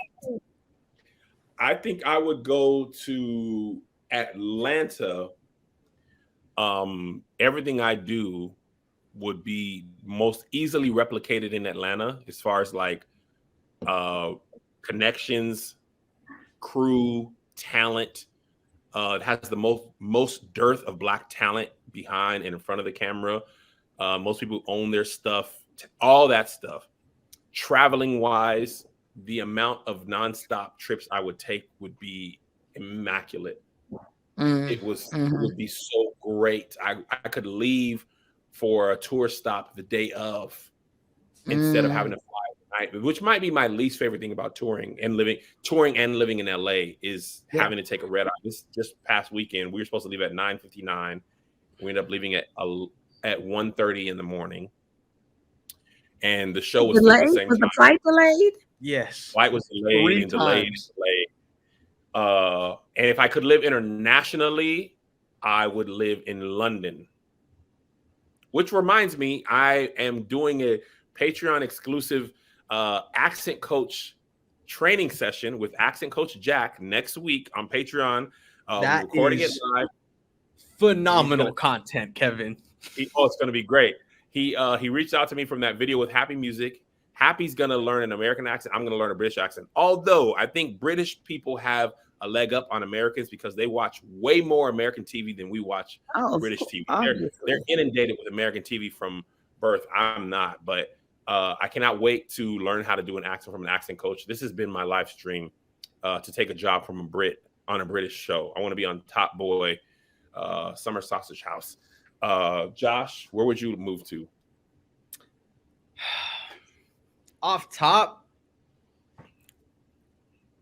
I think I would go to Atlanta. Everything I do would be most easily replicated in Atlanta as far as like connections, crew, talent. It has the most dearth of black talent behind and in front of the camera. Most people own their stuff, all that stuff. Traveling wise, the amount of nonstop trips I would take would be immaculate. It would be so great. I could leave for a tour stop the day of instead of having to fly overnight, which might be my least favorite thing about touring and living in LA is having to take a red eye. This just past weekend, we were supposed to leave at 9:59. We ended up leaving at 1:30 in the morning. And the show was delayed? at the same Was time. the flight delayed? Yes. Flight was delayed and delayed and delayed. And if I could live internationally, I would live in London. Which reminds me, I am doing a Patreon exclusive accent coach training session with accent coach Jack next week on Patreon. That recording is it live. Phenomenal content, Kevin. It's going to be great. He reached out to me from that video with Happy Music. Happy's going to learn an American accent. I'm going to learn a British accent. Although I think British people have a leg up on Americans because they watch way more American TV than we watch British TV. They're inundated with American TV from birth. I'm not, but I cannot wait to learn how to do an accent from an accent coach. This has been my life's dream to take a job from a Brit on a British show. I want to be on Top Boy, Summer Sausage House. Josh, where would you move to? Off top,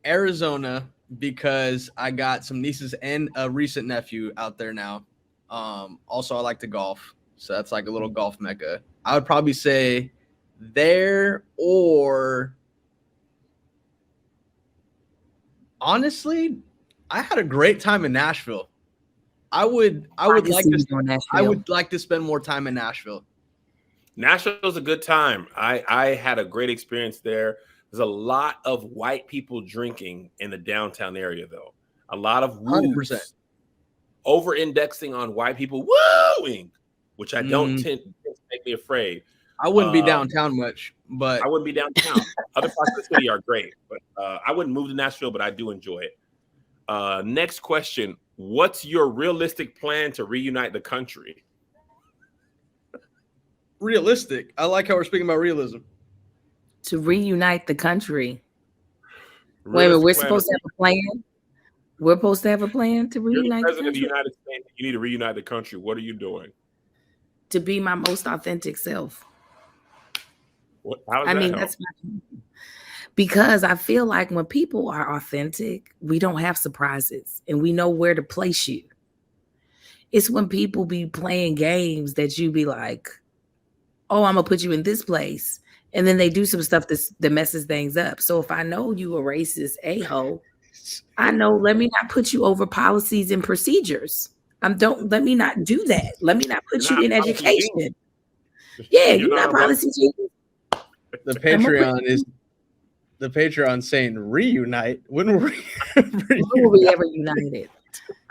Arizona, because I got some nieces and a recent nephew out there now. Also, I like to golf, so that's like a little golf mecca. I would probably say there, or honestly, I had a great time in Nashville. I would like to spend more time in Nashville. Nashville's a good time. I had a great experience there. There's a lot of white people drinking in the downtown area, though. A lot of woos, over-indexing on white people wooing, which I don't tend to make me afraid. I wouldn't be downtown much, but I wouldn't be downtown. Other parts of the city are great, but I wouldn't move to Nashville, but I do enjoy it. Next question. What's your realistic plan to reunite the country? Realistic. I like how we're speaking about realism. To reunite the country. Wait a minute, we're supposed to have a plan? We're supposed to have a plan to reunite You're the president the of the country? United States. You need to reunite the country. What are you doing? To be my most authentic self. How does that help? That's because I feel like when people are authentic, we don't have surprises and we know where to place you. It's when people be playing games that you be like, oh, I'm gonna put you in this place. And then they do some stuff that messes things up. So if I know you a racist a-hole, I know, let me not put you over policies and procedures. Let me not do that. Let me not put you in education. Yeah, you're not policy genius. The Patreon saying reunite. When will we ever united?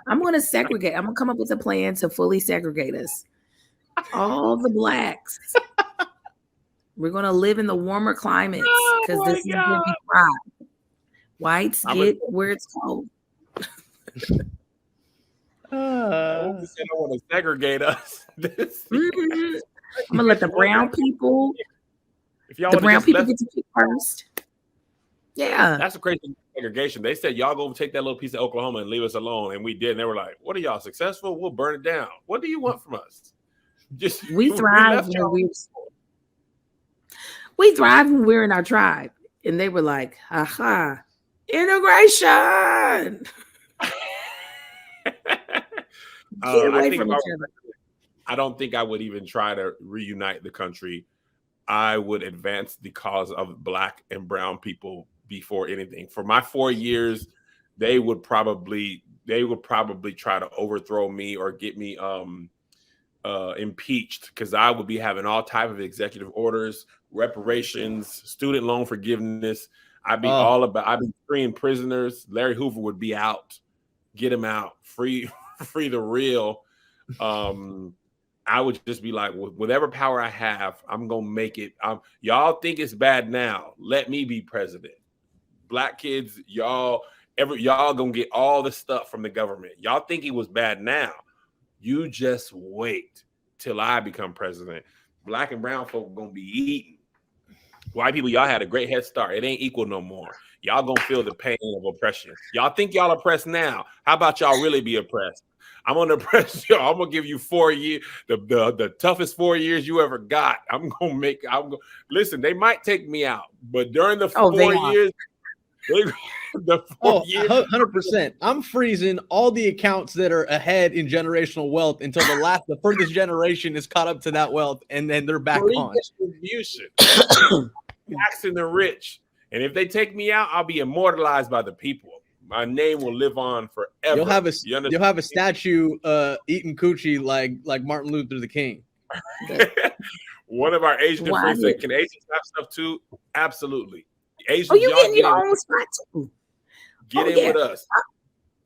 I'm going to segregate. I'm going to come up with a plan to fully segregate us. All the blacks. We're going to live in the warmer climates because this is going to be dry. Whites get where it's cold. I don't want to segregate us. I'm going to let the brown people, get to pick first. Yeah. That's a crazy segregation. They said, y'all go take that little piece of Oklahoma and leave us alone. And we did. And they were like, what are y'all, successful? We'll burn it down. What do you want from us? Just We thrive left when y'all. we thrive when we're in our tribe. And they were like, aha, integration. Get I away think from if I each were other. I don't think I would even try to reunite the country. I would advance the cause of Black and brown people before anything. For my 4 years, they would probably try to overthrow me or get me impeached, because I would be having all type of executive orders, reparations, student loan forgiveness. I'd be freeing prisoners. Larry Hoover would be out, get him out, free the real. I would just be like, with whatever power I have, I'm gonna make it. Y'all think it's bad now? Let me be president. Black kids, y'all gonna get all the stuff from the government. Y'all think it was bad now? You just wait till I become president. Black and brown folk gonna be eating. White people, y'all had a great head start. It ain't equal no more. Y'all gonna feel the pain of oppression. Y'all think y'all oppressed now? How about y'all really be oppressed? I'm gonna oppress y'all. I'm gonna give you 4 years, the toughest 4 years you ever got. Listen, they might take me out, but during the 4 years, the 4 years, 100%. I'm freezing all the accounts that are ahead in generational wealth until the furthest generation is caught up to that wealth, and then they're back on. Distribution, taxing the rich, and if they take me out, I'll be immortalized by the people. My name will live on forever. You'll have a statue eating coochie like Martin Luther the King. One of our Asian friends said, "Can Asians have stuff too?" Absolutely. Asians, you getting your own spot too. Get in with us.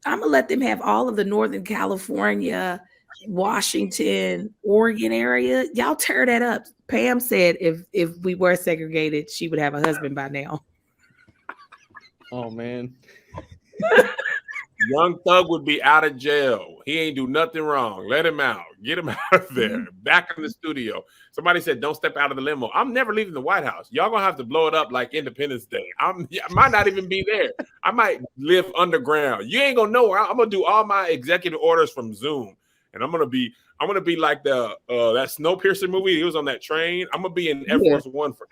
I'm gonna let them have all of the Northern California, Washington, Oregon area. Y'all tear that up. Pam said if we were segregated, she would have a husband by now. Oh man. Young Thug would be out of jail. He ain't do nothing wrong. Let him out. Get him out of there. Back in the studio. Somebody said, don't step out of the limo. I'm never leaving the White House. Y'all gonna have to blow it up like Independence Day. I might not even be there. I might live underground. You ain't gonna know where I'm gonna do all my executive orders from Zoom. And I'm gonna be like the that Snowpiercer movie. He was on that train. I'm gonna be in Air Force One forever.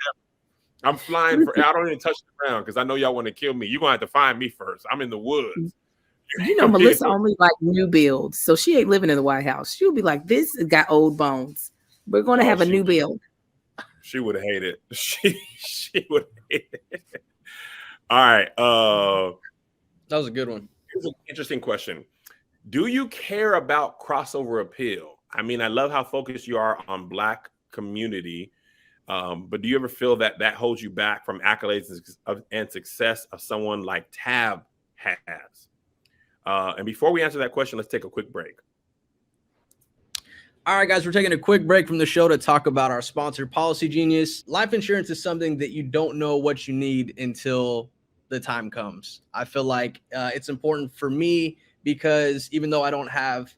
I'm flying for. I don't even touch the ground because I know y'all want to kill me. You're gonna have to find me first. I'm in the woods. You know, Melissa only like new builds, so she ain't living in the White House. She'll be like, "This got old bones. We're gonna have a new build." She would hate it. She would hate it. All right. That was a good one. Here's an interesting question. Do you care about crossover appeal? I mean, I love how focused you are on Black community. But do you ever feel that holds you back from accolades and success of someone like Tab has? And before we answer that question, let's take a quick break. All right, guys, we're taking a quick break from the show to talk about our sponsor, Policy Genius. Life insurance is something that you don't know what you need until the time comes. I feel like it's important for me because even though I don't have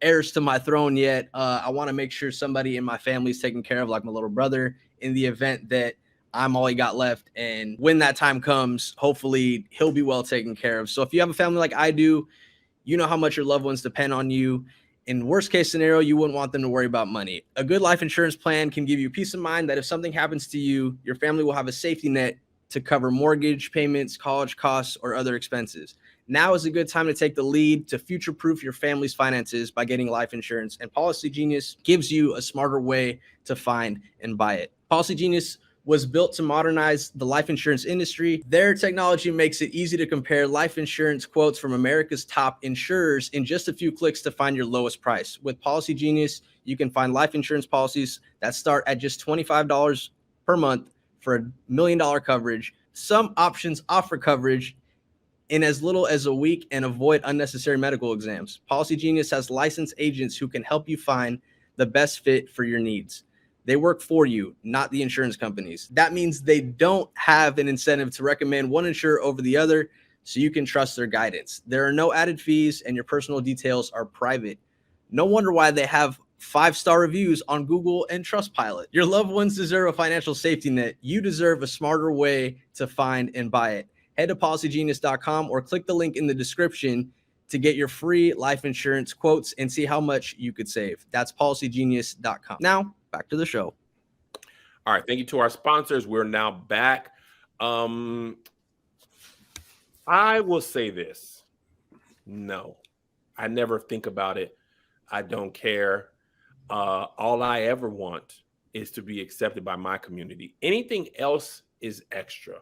heirs to my throne yet, I want to make sure somebody in my family is taken care of, like my little brother, in the event that I'm all he got left. And when that time comes, hopefully he'll be well taken care of. So if you have a family like I do, you know how much your loved ones depend on you. In worst case scenario, you wouldn't want them to worry about money. A good life insurance plan can give you peace of mind that if something happens to you, your family will have a safety net to cover mortgage payments, college costs, or other expenses. Now is a good time to take the lead to future-proof your family's finances by getting life insurance, and Policy Genius gives you a smarter way to find and buy it. Policy Genius was built to modernize the life insurance industry. Their technology makes it easy to compare life insurance quotes from America's top insurers in just a few clicks to find your lowest price. With Policy Genius, you can find life insurance policies that start at just $25 per month for $1 million coverage. Some options offer coverage in as little as a week and avoid unnecessary medical exams. Policy Genius has licensed agents who can help you find the best fit for your needs. They work for you, not the insurance companies. That means they don't have an incentive to recommend one insurer over the other, so you can trust their guidance. There are no added fees, and your personal details are private. No wonder why they have 5-star reviews on Google and Trustpilot. Your loved ones deserve a financial safety net. You deserve a smarter way to find and buy it. Head to policygenius.com or click the link in the description to get your free life insurance quotes and see how much you could save. That's policygenius.com. Now, back to the show. All right. Thank you to our sponsors. We're now back. I will say this. No, I never think about it. I don't care. All I ever want is to be accepted by my community. Anything else is extra.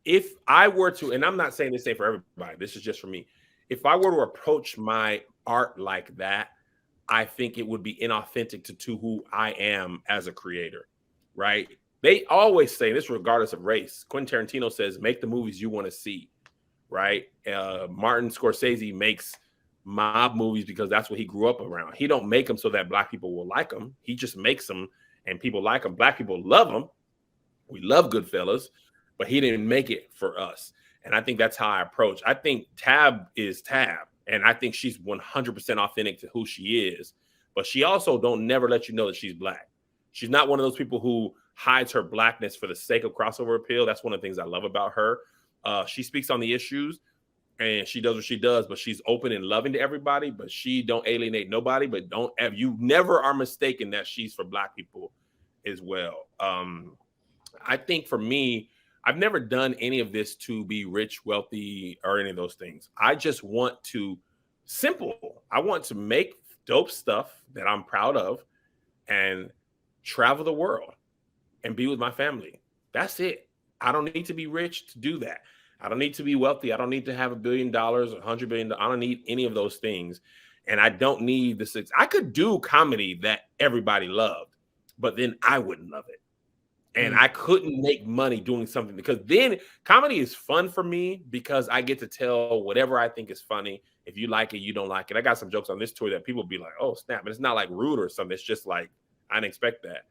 If I were to, and I'm not saying this ain't for everybody, this is just for me. If I were to approach my art like that, I think it would be inauthentic to who I am as a creator, right? They always say this regardless of race. Quentin Tarantino says, make the movies you want to see, right? Martin Scorsese makes mob movies because that's what he grew up around. He don't make them so that Black people will like them. He just makes them and people like them. Black people love them. We love Goodfellas, but he didn't make it for us. And I think that's how I approach. I think Tab is Tab. And I think she's 100% authentic to who she is. But she also don't never let you know that she's Black. She's not one of those people who hides her Blackness for the sake of crossover appeal. That's one of the things I love about her. She speaks on the issues and she does what she does, but she's open and loving to everybody, but she don't alienate nobody, but you never are mistaken that she's for Black people as well. I think for me, I've never done any of this to be rich, wealthy, or any of those things. I just want to I want to make dope stuff that I'm proud of and travel the world and be with my family. That's it. I don't need to be rich to do that. I don't need to be wealthy. I don't need to have $1 billion or $100 billion. I don't need any of those things. And I don't need the six. I could do comedy that everybody loved, but then I wouldn't love it. And I couldn't make money doing something because then comedy is fun for me because I get to tell whatever I think is funny. If you like it, you don't like it. I got some jokes on this tour that people be like, oh, snap. But it's not like rude or something. It's just like, I didn't expect that.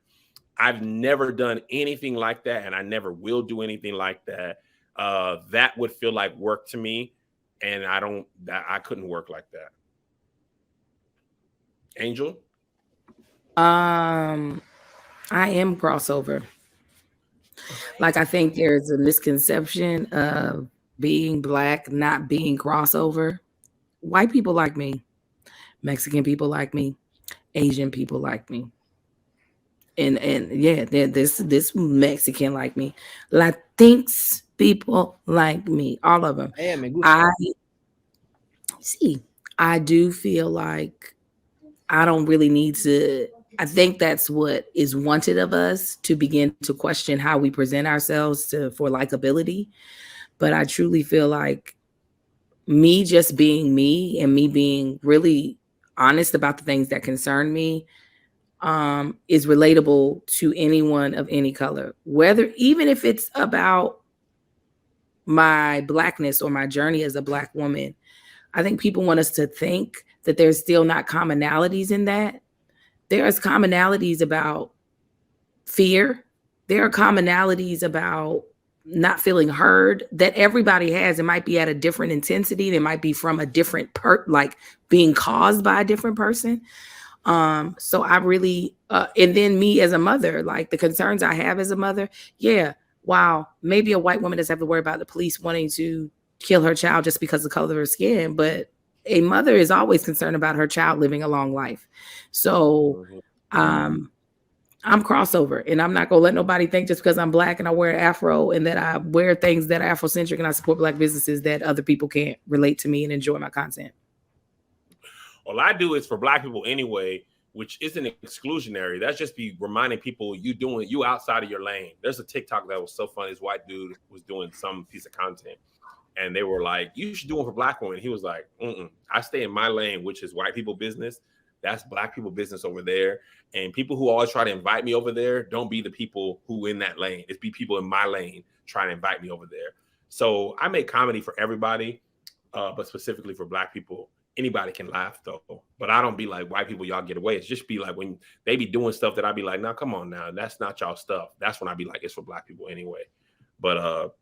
I've never done anything like that. And I never will do anything like that. That would feel like work to me. And I couldn't work like that. Angel? I am crossover. Like, I think there's a misconception of being Black, not being crossover. White people like me. Mexican people like me. Asian people like me. And yeah, this Mexican like me. Latinx people like me. All of them. I do feel like I don't really need to. I think that's what is wanted of us, to begin to question how we present ourselves for likability. But I truly feel like me just being me and me being really honest about the things that concern me is relatable to anyone of any color, even if it's about my Blackness or my journey as a Black woman. I think people want us to think that there's still not commonalities in that. There's commonalities about fear. There are commonalities about not feeling heard that everybody has. It might be at a different intensity. It might be from a different like being caused by a different person. So I really, and then me as a mother, like the concerns I have as a mother. Yeah. Wow. Maybe a white woman doesn't have to worry about the police wanting to kill her child just because of the color of her skin, but a mother is always concerned about her child living a long life. So I'm crossover, and I'm not going to let nobody think just because I'm Black and I wear an Afro and that I wear things that are Afrocentric and I support Black businesses that other people can't relate to me and enjoy my content. All I do is for Black people anyway, which isn't exclusionary. That's just be reminding people you outside of your lane. There's a TikTok that was so funny. This white dude was doing some piece of content. And they were like, you should do one for Black women. He was like, I stay in my lane, which is white people business. That's Black people business over there. And people who always try to invite me over there, don't be the people who in that lane. It's be people in my lane trying to invite me over there. So I make comedy for everybody, but specifically for Black people. Anybody can laugh though. But I don't be like, white people, y'all get away. It's just be like when they be doing stuff that I be like, now come on now. That's not y'all stuff. That's when I be like, it's for Black people anyway. But,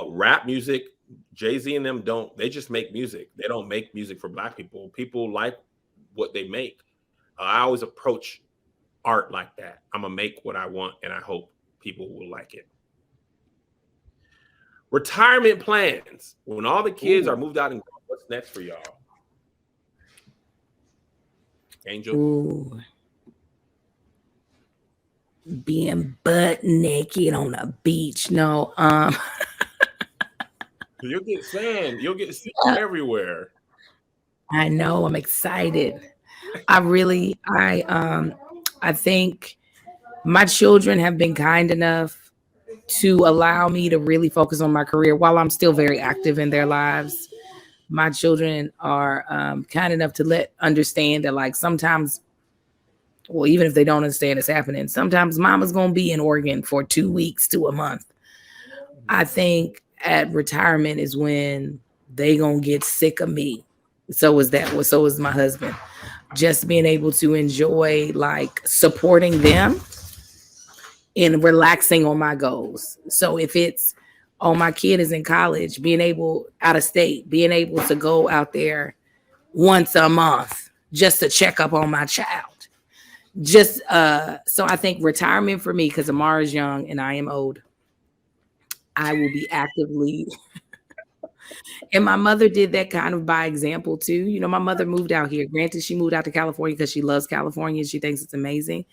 rap music, Jay-Z and them they just make music. They don't make music for Black people. People like what they make. I always approach art like that. I'm gonna make what I want and I hope people will like it. Retirement plans. When all the kids are moved out and gone, what's next for y'all? Angel? Ooh. Being butt naked on a beach. No, You'll get sand. You'll get sand everywhere. I know. I'm excited. I think my children have been kind enough to allow me to really focus on my career while I'm still very active in their lives. My children are kind enough to understand that, like, sometimes, well, even if they don't understand it's happening, sometimes mama's going to be in Oregon for 2 weeks to a month. I think at retirement is when they going to get sick of me. So is my husband. Just being able to enjoy, like, supporting them and relaxing on my goals. So if it's, oh, my kid is in college, being able, out of state, being able to go out there once a month just to check up on my child. So I think retirement for me, because Amara's young and I am old, I will be actively and my mother did that kind of by example too. You know, my mother moved out here. Granted, she moved out to California because she loves California. She thinks it's amazing.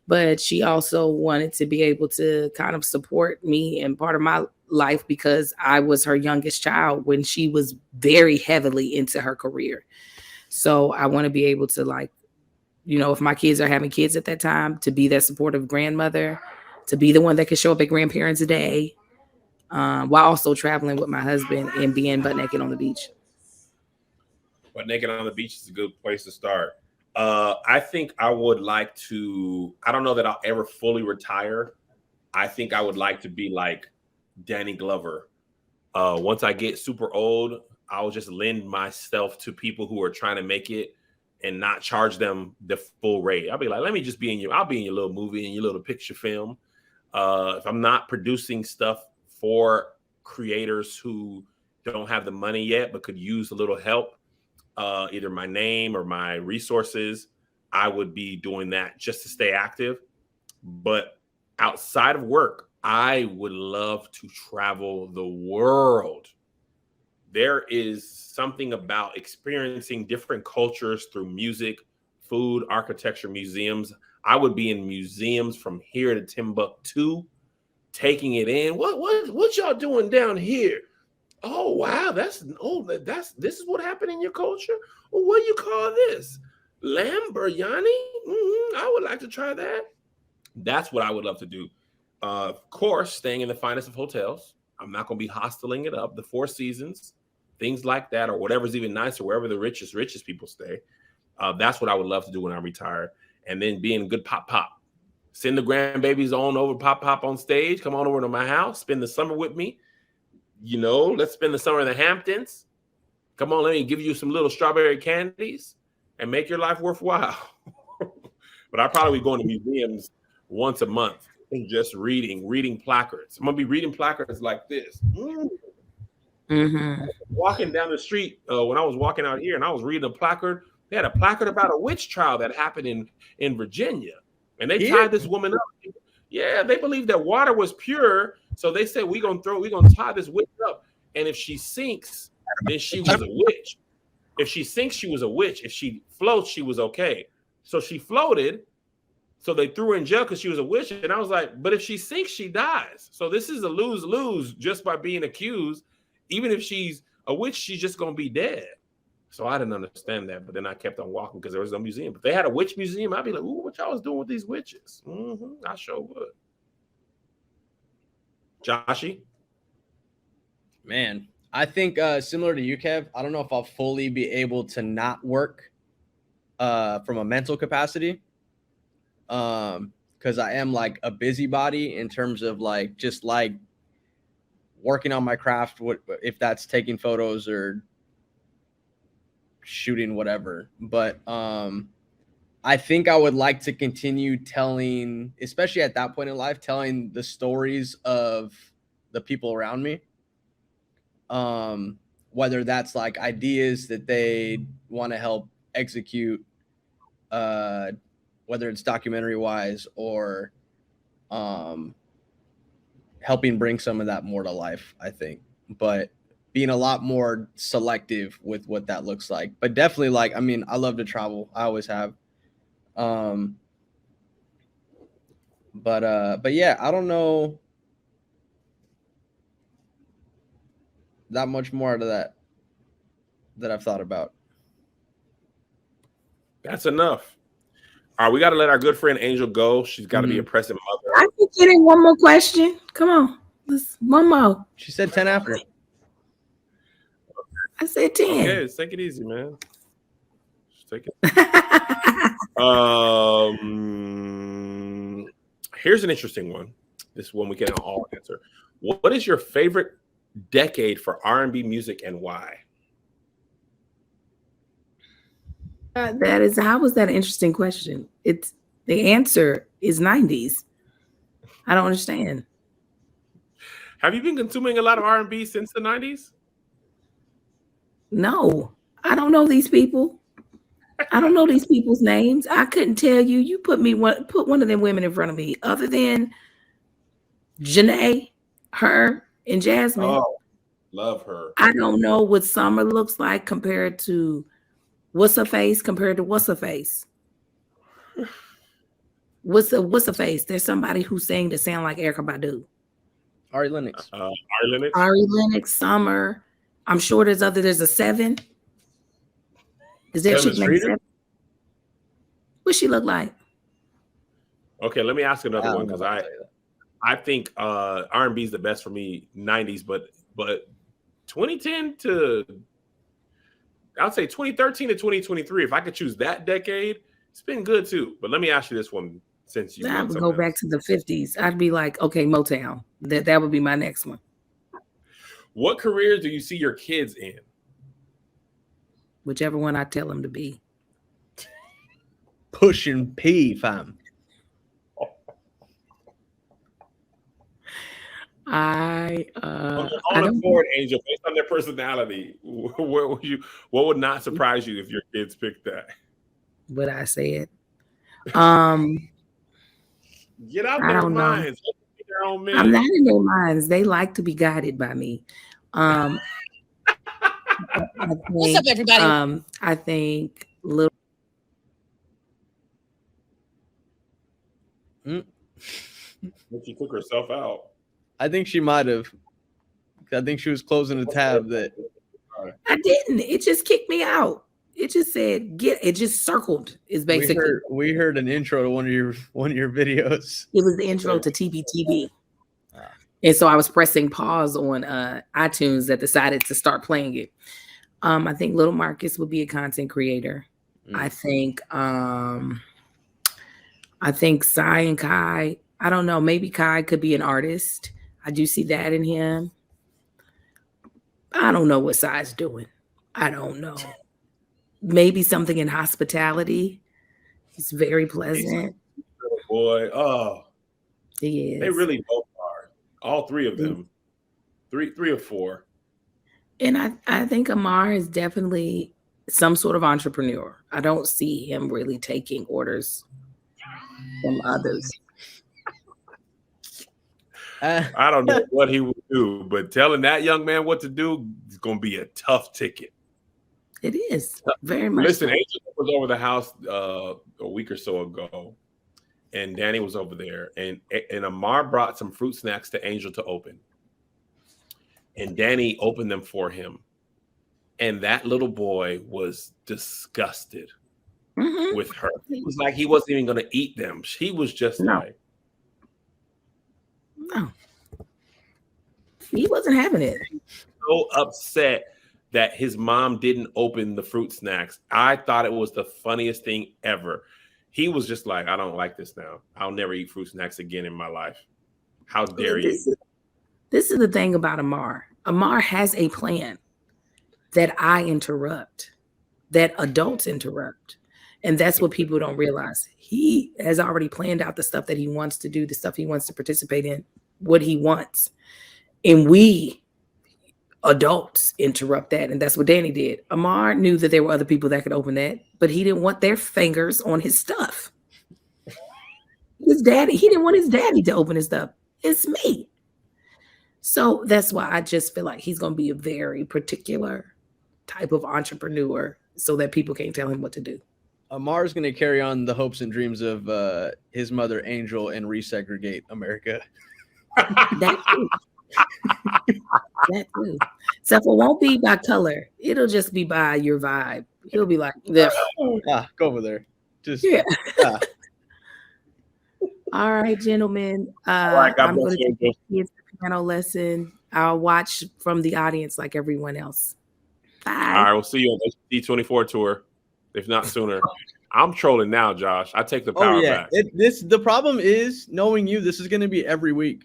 But she also wanted to be able to kind of support me in part of my life because I was her youngest child when she was very heavily into her career. So I want to be able to, like, you know, if my kids are having kids at that time, to be that supportive grandmother, to be the one that can show up at Grandparents' Day, while also traveling with my husband and being butt naked on the beach. Butt naked on the beach is a good place to start. I think I would like to, I don't know that I'll ever fully retire. I think I would like to be like Danny Glover. Once I get super old, I'll just lend myself to people who are trying to make it and not charge them the full rate. I'll be like, let me just I'll be in your little movie and your little picture film. If I'm not producing stuff for creators who don't have the money yet but could use a little help, either my name or my resources, I would be doing that just to stay active. But outside of work, I would love to travel the world. There is something about experiencing different cultures through music, food, architecture, museums. I would be in museums from here to Timbuktu, taking it in. What y'all doing down here? Oh wow, this is what happened in your culture. Well, what do you call this? Lamb biryani? I would like to try that. That's what I would love to do. Of course, staying in the finest of hotels. I'm not going to be hosteling it up. The Four Seasons, things like that, or whatever's even nicer, wherever the richest people stay. That's what I would love to do when I'm retired. And then being good pop. Send the grandbabies on over, pop on stage. Come on over to my house. Spend the summer with me. You know, let's spend the summer in the Hamptons. Come on, let me give you some little strawberry candies and make your life worthwhile. But I'll probably be going to museums once a month and just reading placards. I'm going to be reading placards like this. Walking down the street when I was walking out here and I was reading a placard. They had a placard about a witch trial that happened in Virginia. And they tied this woman up. Yeah, they believed that water was pure. So they said, we're gonna tie this witch up. And if she sinks, then she was a witch. If she sinks, she was a witch. If she floats, she was okay. So she floated. So they threw her in jail because she was a witch. And I was like, but if she sinks, she dies. So this is a lose-lose just by being accused. Even if she's a witch, she's just gonna be dead. So I didn't understand that, but then I kept on walking because there was no museum. If they had a witch museum, I'd be like, ooh, what y'all was doing with these witches? I sure would. Joshy? Man, I think similar to you, Kev, I don't know if I'll fully be able to not work from a mental capacity. Because I am like a busybody in terms of like just like working on my craft, if that's taking photos or shooting whatever. But I think I would like to continue telling, especially at that point in life, telling the stories of the people around me. Whether that's like ideas that they want to help execute, whether it's documentary wise or helping bring some of that more to life, I think, but being a lot more selective with what that looks like. But definitely, like, I mean, I love to travel. I always have. But yeah, I don't know that much more out of that I've thought about. That's enough. All right, we got to let our good friend Angel go. She's got to be a present mother. I can get in one more question. Come on. One more. She said 10 after. I said 10. Okay, let's take it easy, man. Just take it. Here's an interesting one. This one we can all answer. What is your favorite decade for R&B music and why? How was that an interesting question? It's the answer is 90s. I don't understand. Have you been consuming a lot of R&B since the 90s? No, I don't know these people. I don't know these people's names. I couldn't tell you. You put one of them women in front of me, other than Janae, her, and Jasmine. Oh, love her. I don't know what Summer looks like compared to What's Her Face compared to What's Her Face. What's a face? There's somebody who sang to sound like Erykah Badu. Ari Lennox. Ari Lennox, Summer. I'm sure there's a 7. Is there chick named 7? What she look like? Okay, let me ask another one because I think R&B is the best for me 90s, but 2010 to I'd say 2013 to 2023. If I could choose that decade, it's been good too. But let me ask you this one since you I would go back to the 50s. I'd be like, okay, Motown. That would be my next one. What careers do you see your kids in? Whichever one I tell them to be. Pushing P, fam. I don't board, Angel, based on their personality, what would not surprise you if your kids picked that? What I said. Get out their minds. Their own I'm not in their minds. They like to be guided by me. I think, what's up, everybody? I think little. She took herself out. I think she might have. I think she was closing a tab that. I didn't. It just kicked me out. It just said it just circled. Is basically. We heard an intro to one of your videos. It was the intro to TBTV. And so I was pressing pause on iTunes that decided to start playing it. I think Little Marcus would be a content creator. I think Sai and Kai. I don't know. Maybe Kai could be an artist. I do see that in him. I don't know what Sai's doing. I don't know. Maybe something in hospitality. He's very pleasant. Boy, oh, he is. They really both are. All three of them. Three or four. And I think Amar is definitely some sort of entrepreneur. I don't see him really taking orders from others. I don't know what he would do, but telling that young man what to do is going to be a tough ticket. It is very much. Listen, Angel was over the house a week or so ago, and Danny was over there, and Amar brought some fruit snacks to Angel to open, and Danny opened them for him, and that little boy was disgusted with her. It was like he wasn't even going to eat them. He was just like. No, he wasn't having it. So upset that his mom didn't open the fruit snacks. I thought it was the funniest thing ever. He was just like, I don't like this now. I'll never eat fruit snacks again in my life. How dare you? This is the thing about Amar. Amar has a plan that I interrupt, that adults interrupt. And that's what people don't realize. He has already planned out the stuff that he wants to do, the stuff he wants to participate in, what he wants. And we adults interrupt that. And that's what Danny did. Amar knew that there were other people that could open that, but he didn't want their fingers on his stuff. He didn't want his daddy to open his stuff. It's me. So that's why I just feel like he's going to be a very particular type of entrepreneur so that people can't tell him what to do. Amar's going to carry on the hopes and dreams of his mother, Angel, and resegregate America. That too. That too. Except it won't be by color. It'll just be by your vibe. He'll be like, this. Go over there. Just Yeah. All right, gentlemen. All right, God I'm bless going to you. take the kids a piano lesson. I'll watch from the audience like everyone else. Bye. All right, we'll see you on the D24 tour, if not sooner. I'm trolling now, Josh. I take the power back. The problem is knowing you. This is going to be every week.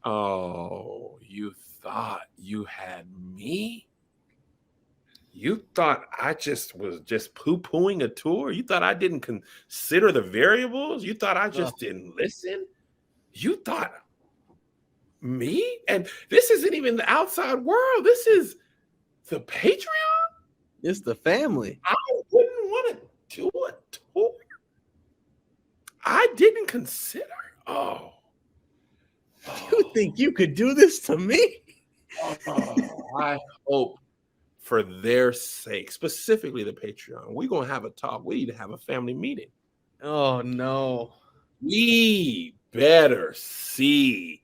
Oh, you thought you had me? You thought I was poo-pooing a tour? You thought I didn't consider the variables? You thought I just didn't listen? You thought me? And this isn't even the outside world. This is the Patreon? It's the family. I wouldn't want to do a tour. I didn't consider. Oh. You think you could do this to me? I hope for their sake, specifically the Patreon, we're going to have a talk. We need to have a family meeting. Oh, no. We better see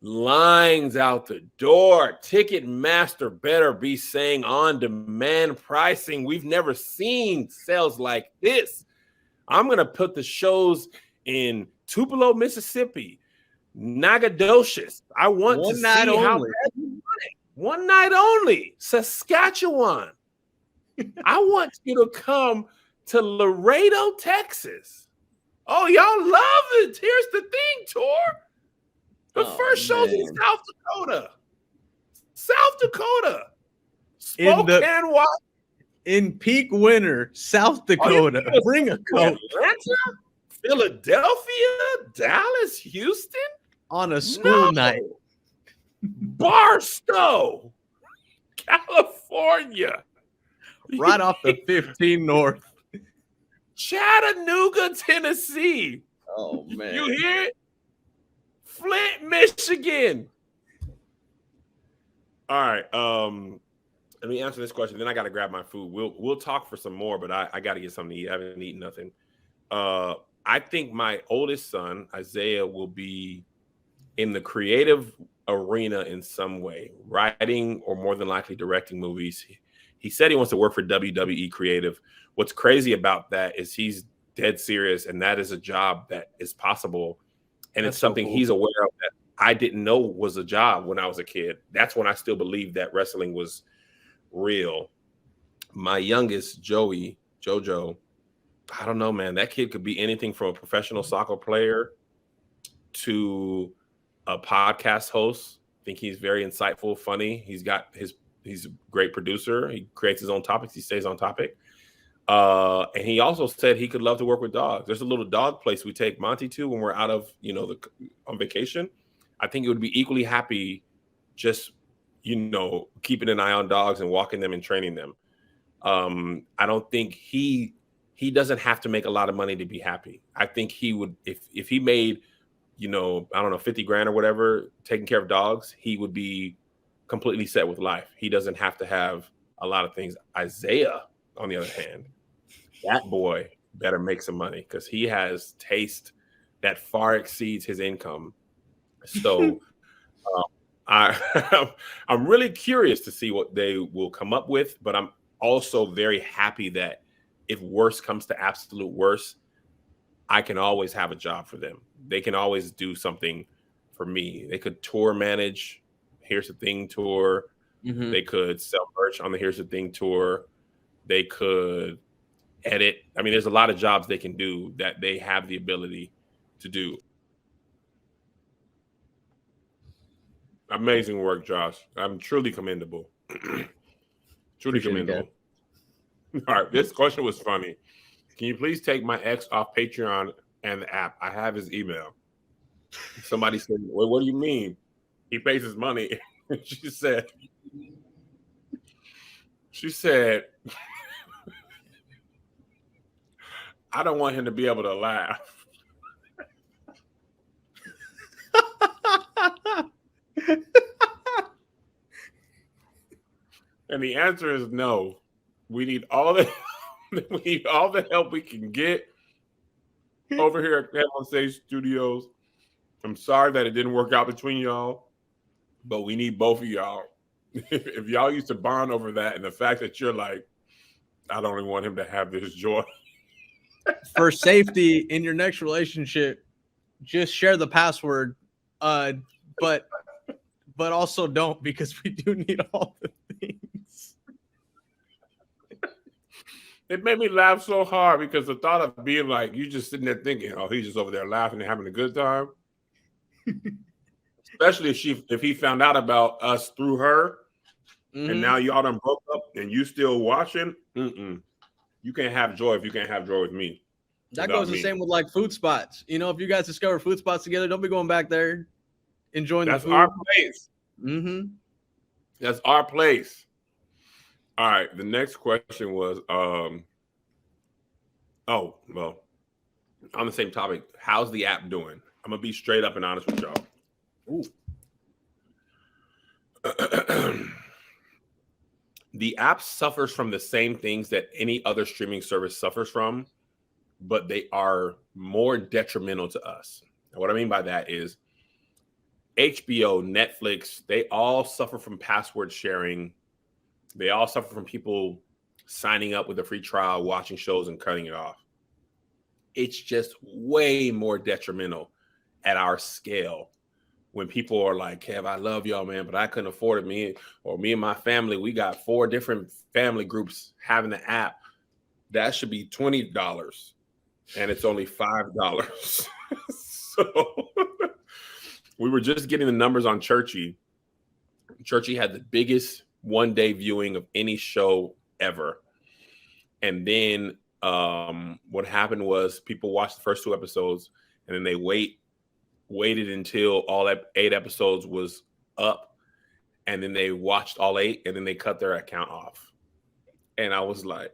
lines out the door. Ticketmaster better be saying on-demand pricing. We've never seen sales like this. I'm going to put the shows in Tupelo, Mississippi, Nacogdoches. I want to see how one night only. Saskatchewan. I want you to come to Laredo, Texas. Oh, y'all love it. Here's the thing, tour. The first show's in South Dakota. South Dakota. Spokane, Washington. In peak winter, South Dakota. Bring a coat. Atlanta, Philadelphia, Dallas, Houston. On a school night. Barstow, California. Right off the 15 North. Chattanooga, Tennessee. Oh, man. You hear it? Flint, Michigan. All right. Let me answer this question. Then I got to grab my food. We'll talk for some more, but I got to get something to eat. I haven't eaten nothing. I think my oldest son, Isaiah, will be in the creative arena in some way, writing or more than likely directing movies. He said he wants to work for WWE Creative. What's crazy about that is he's dead serious, and that is a job that is possible. And it's something he's aware of that I didn't know was a job when I was a kid. That's when I still believed that wrestling was real. My youngest, Jojo, I don't know, man. That kid could be anything from a professional soccer player to a podcast host. I think he's very insightful, funny. He's a great producer. He creates his own topics. He stays on topic. And he also said he could love to work with dogs. There's a little dog place we take Monty to when we're out of, on vacation. I think it would be equally happy just, keeping an eye on dogs and walking them and training them. I don't think he doesn't have to make a lot of money to be happy. I think he would, if he made, I don't know, 50 grand or whatever, taking care of dogs, he would be completely set with life. He doesn't have to have a lot of things. Isaiah, on the other hand, that boy better make some money because he has taste that far exceeds his income. So I'm really curious to see what they will come up with, but I'm also very happy that if worse comes to absolute worse, I can always have a job for them. They can always do something for me. They could tour manage Here's the Thing tour. Mm-hmm. They could sell merch on the Here's the Thing tour. They could edit. I mean, there's a lot of jobs they can do that they have the ability to do. Amazing work, Josh. I'm truly commendable. Truly commendable. All right, this question was funny. Can you please take my ex off Patreon and the app? I have his email. Somebody said, well, what do you mean? He pays his money. She said, I don't want him to be able to laugh. And the answer is no. We need all the help we can get over here at Cam on Stage Studios. I'm sorry that it didn't work out between y'all, but we need both of y'all. If y'all used to bond over that, and the fact that you're like, I don't even want him to have this joy. For safety in your next relationship, just share the password. But also don't, because we do need all the things. It made me laugh so hard because the thought of being like, you just sitting there thinking, oh, he's just over there laughing and having a good time. Especially if he found out about us through her, and now y'all done broke up and you still watching. You can't have joy if you can't have joy with me. That goes the same with like food spots. You know, if you guys discover food spots together, don't be going back there enjoying the food. That's our place. That's our place. All right. The next question was, on the same topic, how's the app doing? I'm gonna be straight up and honest with y'all. The app suffers from the same things that any other streaming service suffers from, but they are more detrimental to us. And what I mean by that is HBO, Netflix, they all suffer from password sharing. They all suffer from people signing up with a free trial, watching shows and cutting it off. It's just way more detrimental at our scale. When people are like, Kev, I love y'all, man, but I couldn't afford it. Me and my family, we got 4 different family groups having the app. That should be $20, and it's only $5. So we were just getting the numbers on Churchy. Churchy had the biggest one-day viewing of any show ever. And then what happened was people watched the first 2 episodes, and then they waited until all 8 episodes was up, and then they watched all 8, and then they cut their account off. And I was like,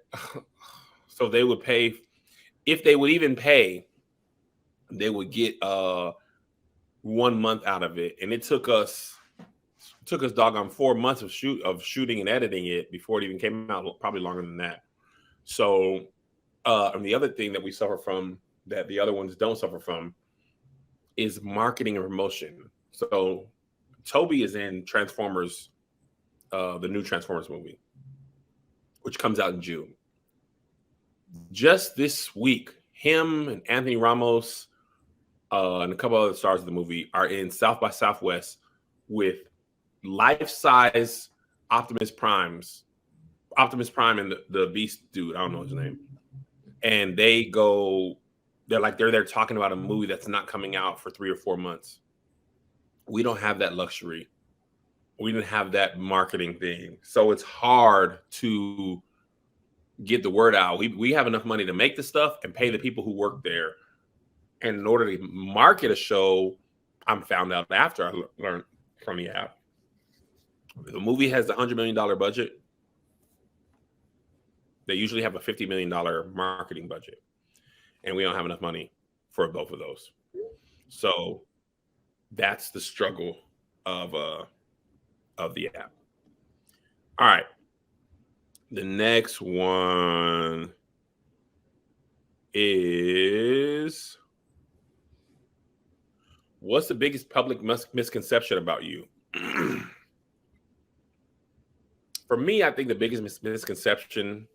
so they would pay, if they would even pay, they would get 1 month out of it. And it took us doggone 4 months of shooting and editing it before it even came out, probably longer than that. So and the other thing that we suffer from that the other ones don't suffer from is marketing and promotion. So Toby is in Transformers, the new Transformers movie, which comes out in June. Just this week, him and Anthony Ramos and a couple other stars of the movie are in South by Southwest with life-size Optimus Prime and the Beast dude, I don't know his name. And they're there talking about a movie that's not coming out for 3 or 4 months. We don't have that luxury. We didn't have that marketing thing. So it's hard to get the word out. We have enough money to make the stuff and pay the people who work there. And in order to market a show, I'm found out after I learned from the app. The movie has a $100 million budget. They usually have a $50 million marketing budget. And we don't have enough money for both of those. So that's the struggle of the app. All right. The next one is, what's the biggest public misconception about you? For me, I think the biggest misconception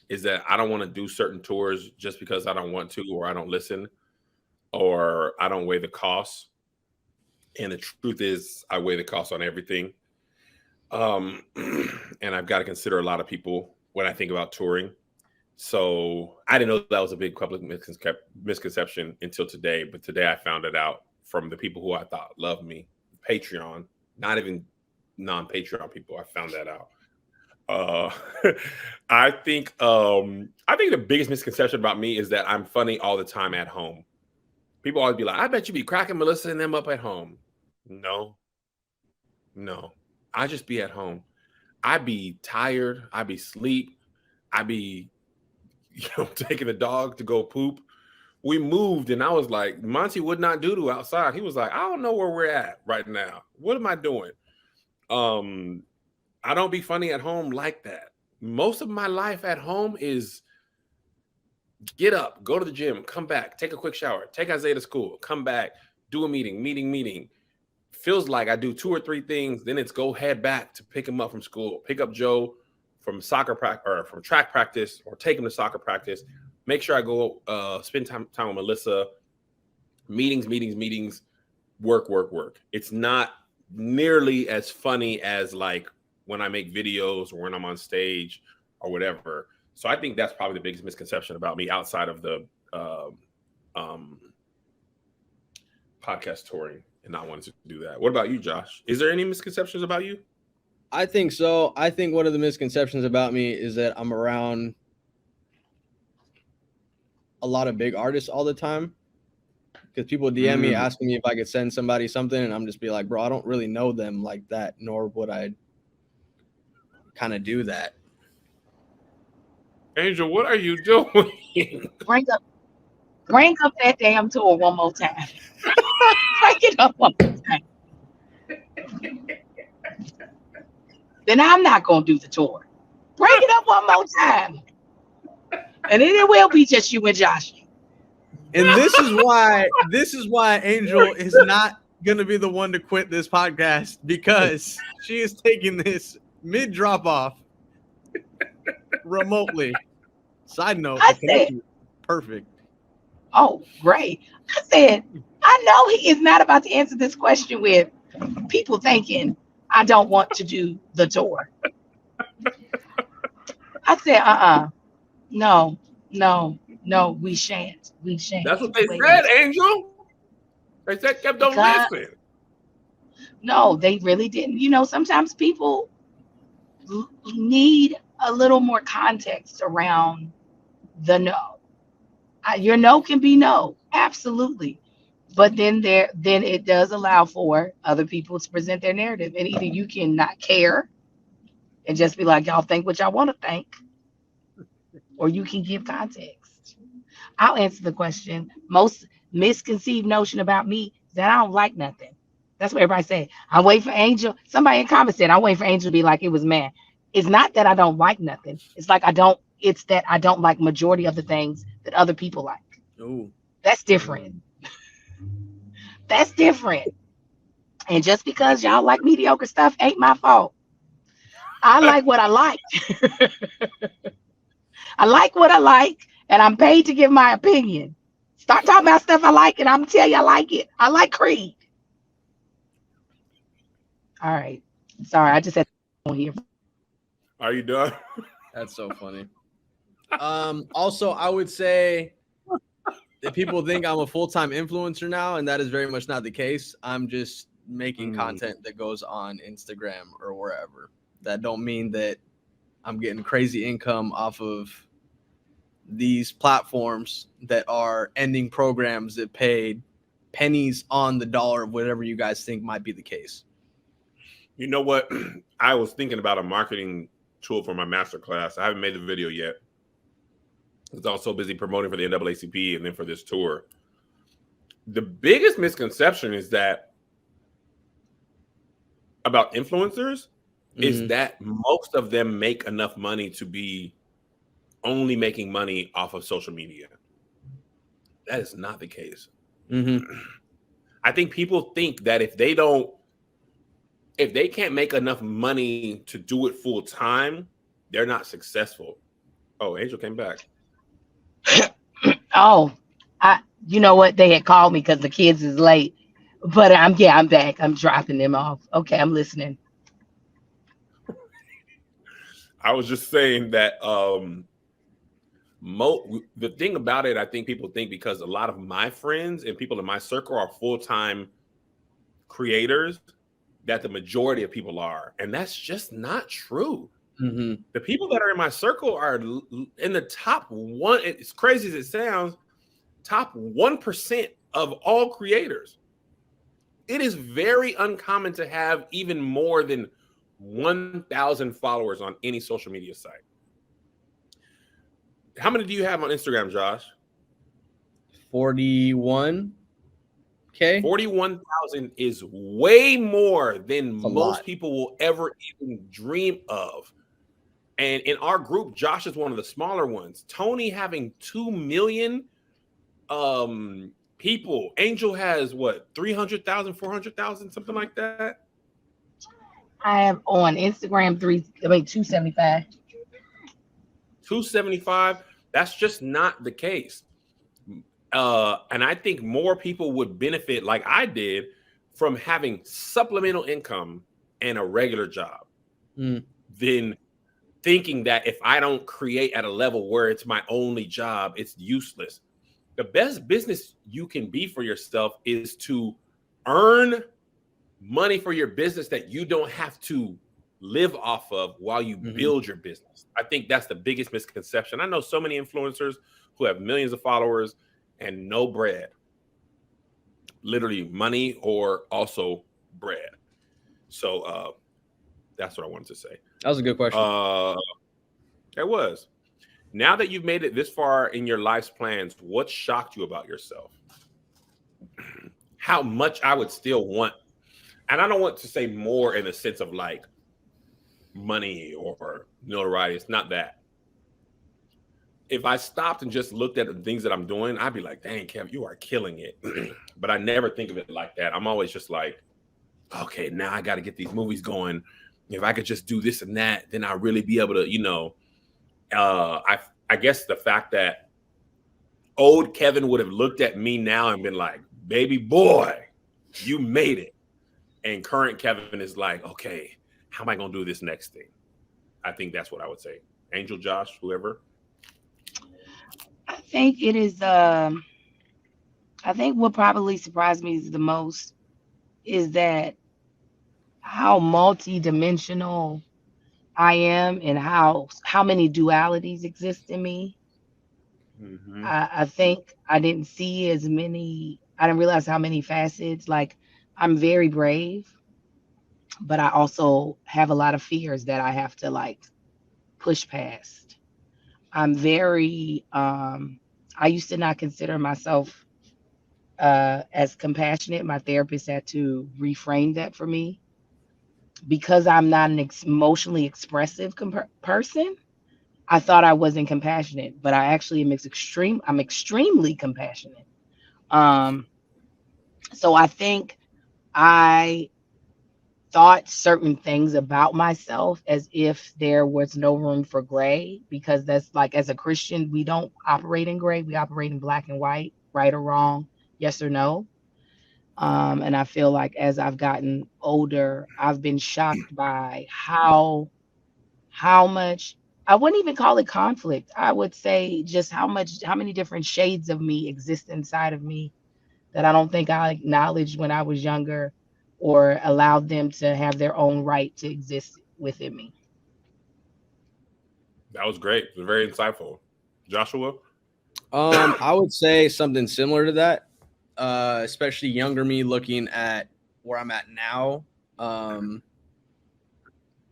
is that I don't want to do certain tours just because I don't want to, or I don't listen, or I don't weigh the costs. And the truth is, I weigh the costs on everything. And I've got to consider a lot of people when I think about touring. So I didn't know that was a big public misconception until today. But today I found it out from the people who I thought loved me. Patreon, not even non-Patreon people. I found that out. I think the biggest misconception about me is that I'm funny all the time at home. People always be like, I bet you be cracking Melissa and them up at home. No, I just be at home. I be tired. I be sleep. I be, taking the dog to go poop. We moved and I was like, Monty would not do outside. He was like, I don't know where we're at right now. What am I doing? I don't be funny at home like that. Most of my life at home is get up, go to the gym, come back, take a quick shower, take Isaiah to school, come back, do a meeting. Feels like I do 2 or 3 things, then it's go head back to pick him up from school, pick up Joe from soccer practice or from track practice, or take him to soccer practice. Make sure I go spend time with Melissa. Meetings, work. It's not nearly as funny as like when I make videos or when I'm on stage or whatever. So I think that's probably the biggest misconception about me outside of the podcast touring and not wanting to do that. What about you, Josh? Is there any misconceptions about you? I think so. I think one of the misconceptions about me is that I'm around a lot of big artists all the time. Because people DM me asking me if I could send somebody something, and I'm just be like, bro, I don't really know them like that, nor would I kind of do that. Angel, what are you doing? Bring up that damn tour one more time. Bring it up one more time. Then I'm not gonna do the tour. Bring it up one more time. And then it will be just you and Josh. And this is why Angel is not gonna be the one to quit this podcast, because she is taking this mid drop off remotely. Side note, I the connection is perfect. Oh, great. I said, I know he is not about to answer this question with people thinking I don't want to do the tour. I said, no, we shan't. That's what they Wait, said, Angel. They said kept on listening. No, they really didn't. You know, sometimes people need a little more context around the no. Your no can be no, absolutely. But then it does allow for other people to present their narrative. And either you can not care and just be like, y'all think what y'all want to think, or you can give context. I'll answer the question. Most misconceived notion about me is that I don't like nothing. That's what everybody say. I wait for Angel. Somebody in comments said, I wait for Angel to be like it was man. It's not that I don't like nothing. It's that I don't like majority of the things that other people like. Ooh. That's different. That's different. And just because y'all like mediocre stuff ain't my fault. I like what I like. I like what I like, and I'm paid to give my opinion. Start talking about stuff I like, and I'm gonna tell you I like it. I like Creed. All right. Sorry, I just had to here. Are you done? That's so funny. Also, I would say that people think I'm a full-time influencer now, and that is very much not the case. I'm just making content that goes on Instagram or wherever. That don't mean that I'm getting crazy income off of these platforms that are ending programs that paid pennies on the dollar of whatever you guys think might be the case. You know what? I was thinking about a marketing tool for my masterclass. I haven't made the video yet. I was also busy promoting for the NAACP and then for this tour. The biggest misconception is that about influencers is that most of them make enough money to be only making money off of social media. That is not the case. I think people think that if they can't make enough money to do it full time, they're not successful. Oh, Angel came back. Oh, you know what? They had called me because the kids is late. But I'm back. I'm dropping them off. Okay, I'm listening. I was just saying that the thing about it, I think people think because a lot of my friends and people in my circle are full-time creators, that the majority of people are, and that's just not true. The people that are in my circle are in the top one. It's crazy as it sounds, top 1% of all creators. It is very uncommon to have even more than 1,000 followers on any social media site. How many do you have on Instagram, Josh? 41K. Okay. 41,000 is way more than That's a most lot. people will ever even dream of. And in our group, Josh is one of the smaller ones. Tony having 2 million people. Angel has what, 300,000, 400,000, something like that. I have on Instagram 275. 275. That's just not the case. And I think more people would benefit, like I did, from having supplemental income and a regular job than thinking that if I don't create at a level where it's my only job, it's useless. The best business you can be for yourself is to earn money for your business that you don't have to live off of while you build your business. I think that's the biggest misconception. I know so many influencers who have millions of followers and no bread, literally money or also bread. So that's what I wanted to say. That was a good question. It was. Now that you've made it this far in your life's plans, what shocked you about yourself? How much I would still want, and I don't want to say more in the sense of like money or notoriety. It's not that. If I stopped and just looked at the things that I'm doing, I'd be like, dang, Kev, you are killing it. But I never think of it like that. I'm always just like, okay, now I got to get these movies going. If I could just do this and that, then I'll really be able to, you know, I guess the fact that old Kevin would have looked at me now and been like, baby boy, you made it. And current Kevin is like, okay, how am I going to do this next thing? I think that's what I would say. Angel, Josh, whoever. I think it is, I think what probably surprised me the most is that how multi-dimensional I am and how many dualities exist in me. I think I didn't see as many, I didn't realize how many facets. Like, I'm very brave, but I also have a lot of fears that I have to like push past. I'm very, I used to not consider myself as compassionate. My therapist had to reframe that for me because I'm not an emotionally expressive person. I thought I wasn't compassionate, but I actually am I'm extremely compassionate. So I think I thought certain things about myself as if there was no room for gray, because that's like, as a Christian, we don't operate in gray. We operate in black and white, right or wrong, yes or no. And I feel like as I've gotten older, I've been shocked by how much, I wouldn't even call it conflict. I would say just how many different shades of me exist inside of me that I don't think I acknowledged when I was younger, or allowed them to have their own right to exist within me. That was great. It was very insightful. Joshua? I would say something similar to that, especially younger me looking at where I'm at now,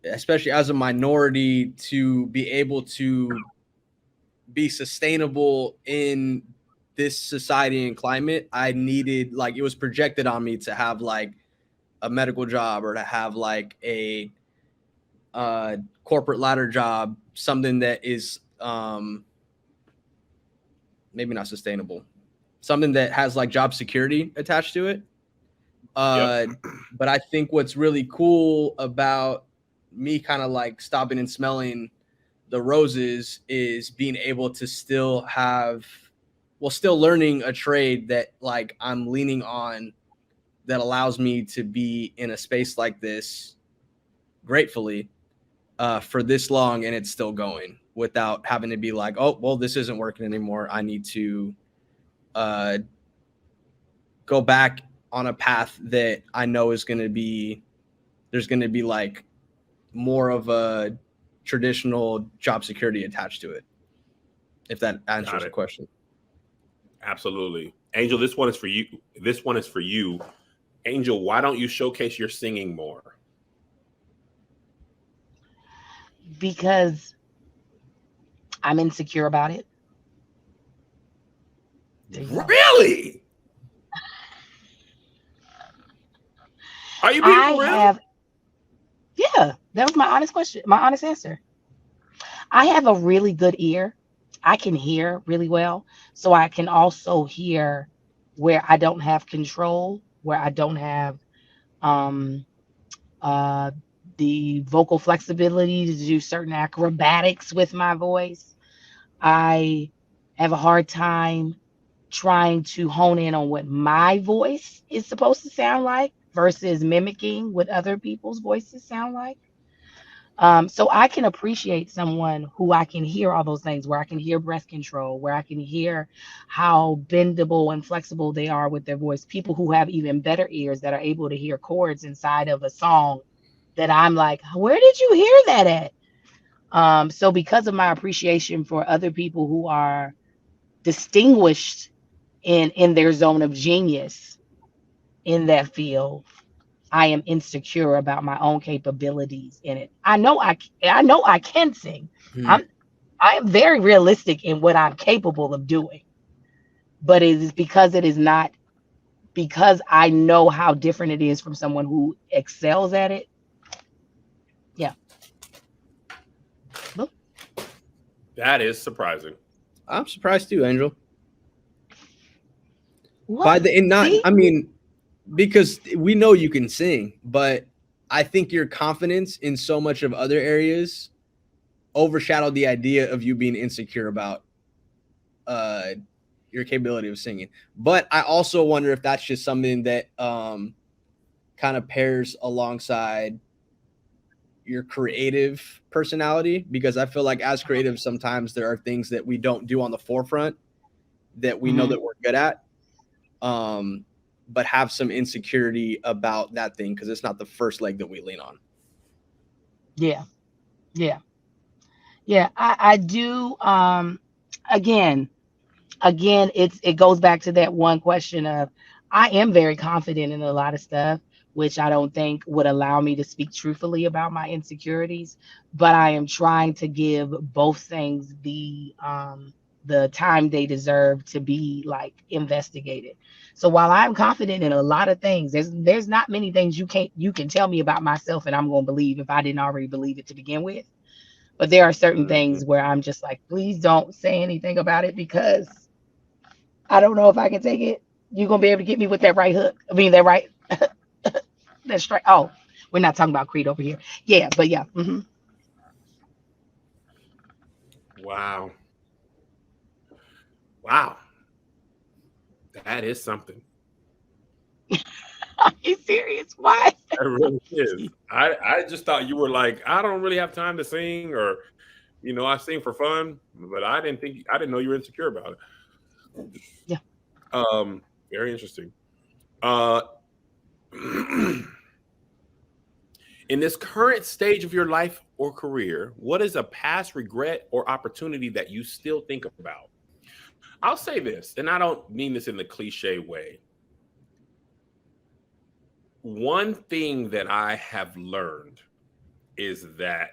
especially as a minority, to be able to be sustainable in this society and climate. I needed, like, it was projected on me to have like a medical job or to have like a corporate ladder job, something that is maybe not sustainable, something that has like job security attached to it. But I think what's really cool about me kind of like stopping and smelling the roses is being able to still still learning a trade that like I'm leaning on, that allows me to be in a space like this gratefully for this long, and it's still going without having to be like, oh, well, this isn't working anymore. I need to go back on a path that I know is going to be, there's going to be like more of a traditional job security attached to it, if that answers the question. Absolutely. Angel, this one is for you. This one is for you. Angel, why don't you showcase your singing more? Because I'm insecure about it. Really? Are you being I for real? have, yeah, that was my honest question, my honest answer. I have a really good ear. I can hear really well. So I can also hear where I don't have control, where I don't have um uh the vocal flexibility to do certain acrobatics with my voice. I have a hard time trying to hone in on what my voice is supposed to sound like versus mimicking what other people's voices sound like. So I can appreciate someone who I can hear all those things, where I can hear breath control, where I can hear how bendable and flexible they are with their voice. People who have even better ears that are able to hear chords inside of a song that I'm like, where did you hear that at? So because of my appreciation for other people who are distinguished in their zone of genius in that field, I am insecure about my own capabilities in it. I know I can sing. Hmm. I am very realistic in what I'm capable of doing, but it is because it is not, because I know how different it is from someone who excels at it. Yeah. Look, That is surprising. I'm surprised too, Angel. what? See? I mean, because we know you can sing, but I think your confidence in so much of other areas overshadowed the idea of you being insecure about your capability of singing. But I also wonder if that's just something that kind of pairs alongside your creative personality, because I feel like as creatives, sometimes there are things that we don't do on the forefront that we know Mhm. that we're good at, but have some insecurity about that thing because it's not the first leg that we lean on. Yeah. Yeah. Yeah. I do. Again, it goes back to that one question of, I am very confident in a lot of stuff, which I don't think would allow me to speak truthfully about my insecurities, but I am trying to give both things the time they deserve to be like investigated. So while I'm confident in a lot of things, there's not many things you can tell me about myself and I'm going to believe if I didn't already believe it to begin with. But there are certain Mhm. things where I'm just like, please don't say anything about it, because I don't know if I can take it. You're gonna be able to get me with that right hook. I mean that right, that straight. Oh, we're not talking about Creed over here. Yeah, but yeah. Wow. Wow. That is something. Are you serious? Why? That really is. I just thought you were like, I don't really have time to sing, or I sing for fun, but I didn't know you were insecure about it. Yeah. Very interesting. Uh in this current stage of your life or career, what is a past regret or opportunity that you still think about? I'll say this, and I don't mean this in the cliche way. One thing that I have learned is that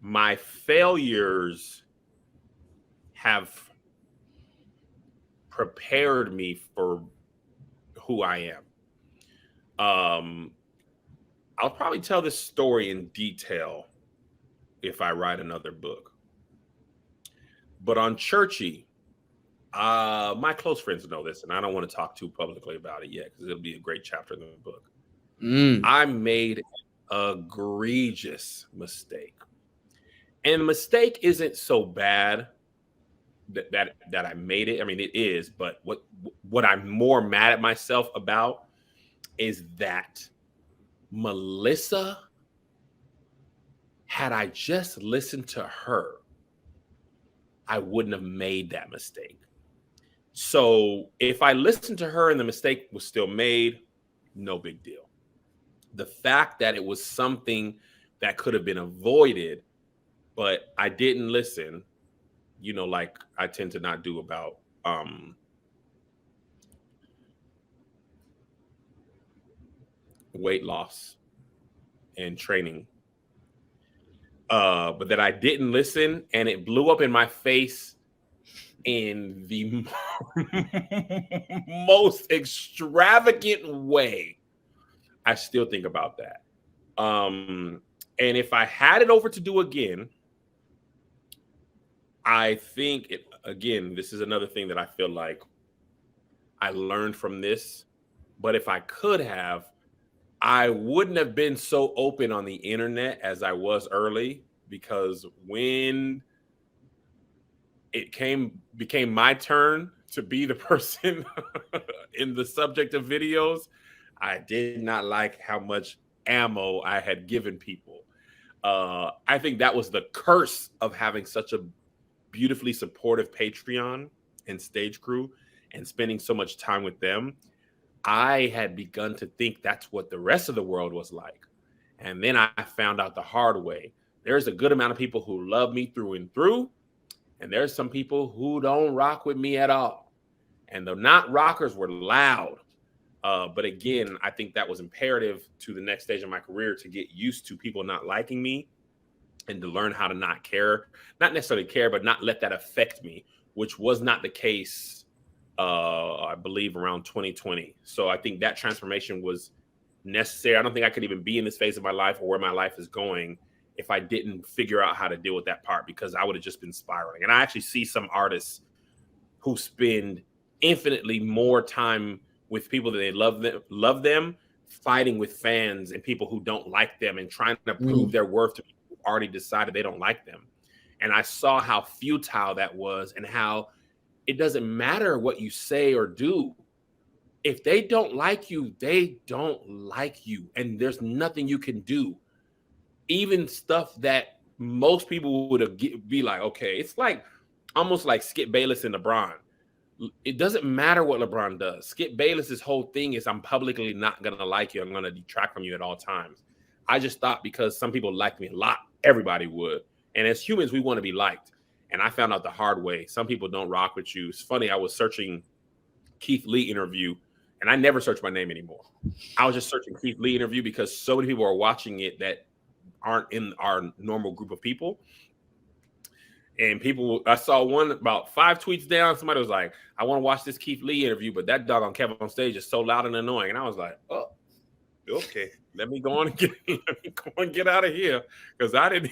my failures have prepared me for who I am. I'll probably tell this story in detail if I write another book. But on Churchy, my close friends know this, and I don't want to talk too publicly about it yet because it'll be a great chapter in the book. I made an egregious mistake. And the mistake isn't so bad that I made it. I mean, it is, but what I'm more mad at myself about is that Melissa, had I just listened to her, I wouldn't have made that mistake. So if I listened to her and the mistake was still made, no big deal. The fact that it was something that could have been avoided, but I didn't listen, like I tend to not do about weight loss and training. But that I didn't listen, and it blew up in my face in the most extravagant way. I still think about that. And if I had it over to do again, I think again, this is another thing that I feel like I learned from this. But if I could have, I wouldn't have been so open on the internet as I was early, because when it became my turn to be the person in the subject of videos, I did not like how much ammo I had given people. I think that was the curse of having such a beautifully supportive Patreon and stage crew and spending so much time with them. I had begun to think that's what the rest of the world was like. And then I found out the hard way. There's a good amount of people who love me through and through, and there's some people who don't rock with me at all. And the not rockers were loud. But again, I think that was imperative to the next stage of my career, to get used to people not liking me and to learn how to not care, not necessarily care, but not let that affect me, which was not the case, I believe, around 2020. So I think that transformation was necessary. I don't think I could even be in this phase of my life or where my life is going if I didn't figure out how to deal with that part, because I would have just been spiraling. And I actually see some artists who spend infinitely more time with people that they love them, fighting with fans and people who don't like them and trying to prove their worth to people who already decided they don't like them. And I saw how futile that was, and how it doesn't matter what you say or do. If they don't like you, they don't like you, and there's nothing you can do. Even stuff that most people would be like, okay, it's like almost like Skip Bayless and LeBron. It doesn't matter what LeBron does. Skip Bayless's whole thing is, I'm publicly not going to like you. I'm going to detract from you at all times. I just thought because some people liked me a lot, everybody would. And as humans, we want to be liked. And I found out the hard way. Some people don't rock with you. It's funny. I was searching Keith Lee interview, and I never search my name anymore. I was just searching Keith Lee interview because so many people are watching it that aren't in our normal group of people. And people, I saw one about 5 tweets down. Somebody was like, I want to watch this Keith Lee interview, but that dog on Kevin on stage is so loud and annoying. And I was like, oh, okay, let me go on and get out of here. Because I didn't.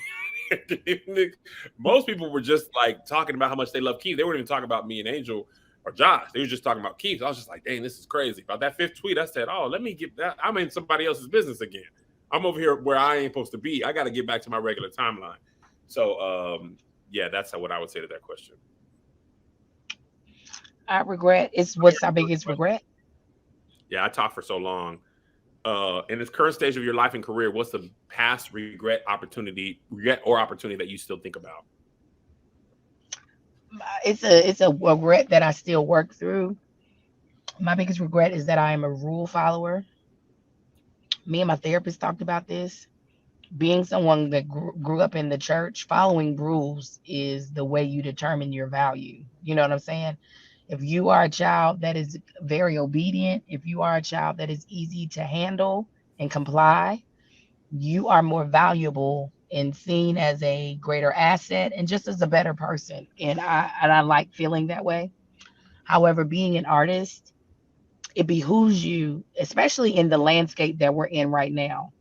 Most people were just like talking about how much they love Keith. They weren't even talking about me and Angel or Josh. They were just talking about Keith. I was just like, dang, this is crazy. About that 5th tweet, I said, oh, let me get that. I'm in somebody else's business again. I'm over here where I ain't supposed to be. I got to get back to my regular timeline. So, yeah, that's what I would say to that question. I regret. What's our biggest regret? Yeah, I talked for so long. In this current stage of your life and career, what's the past regret or opportunity that you still think about? It's a regret that I still work through. My biggest regret is that I am a rule follower. Me and my therapist talked about this. Being someone that grew up in the church, following rules is the way you determine your value. You know what I'm saying? If you are a child that is very obedient, if you are a child that is easy to handle and comply, you are more valuable and seen as a greater asset and just as a better person. And I like feeling that way. However, being an artist, it behooves you, especially in the landscape that we're in right now,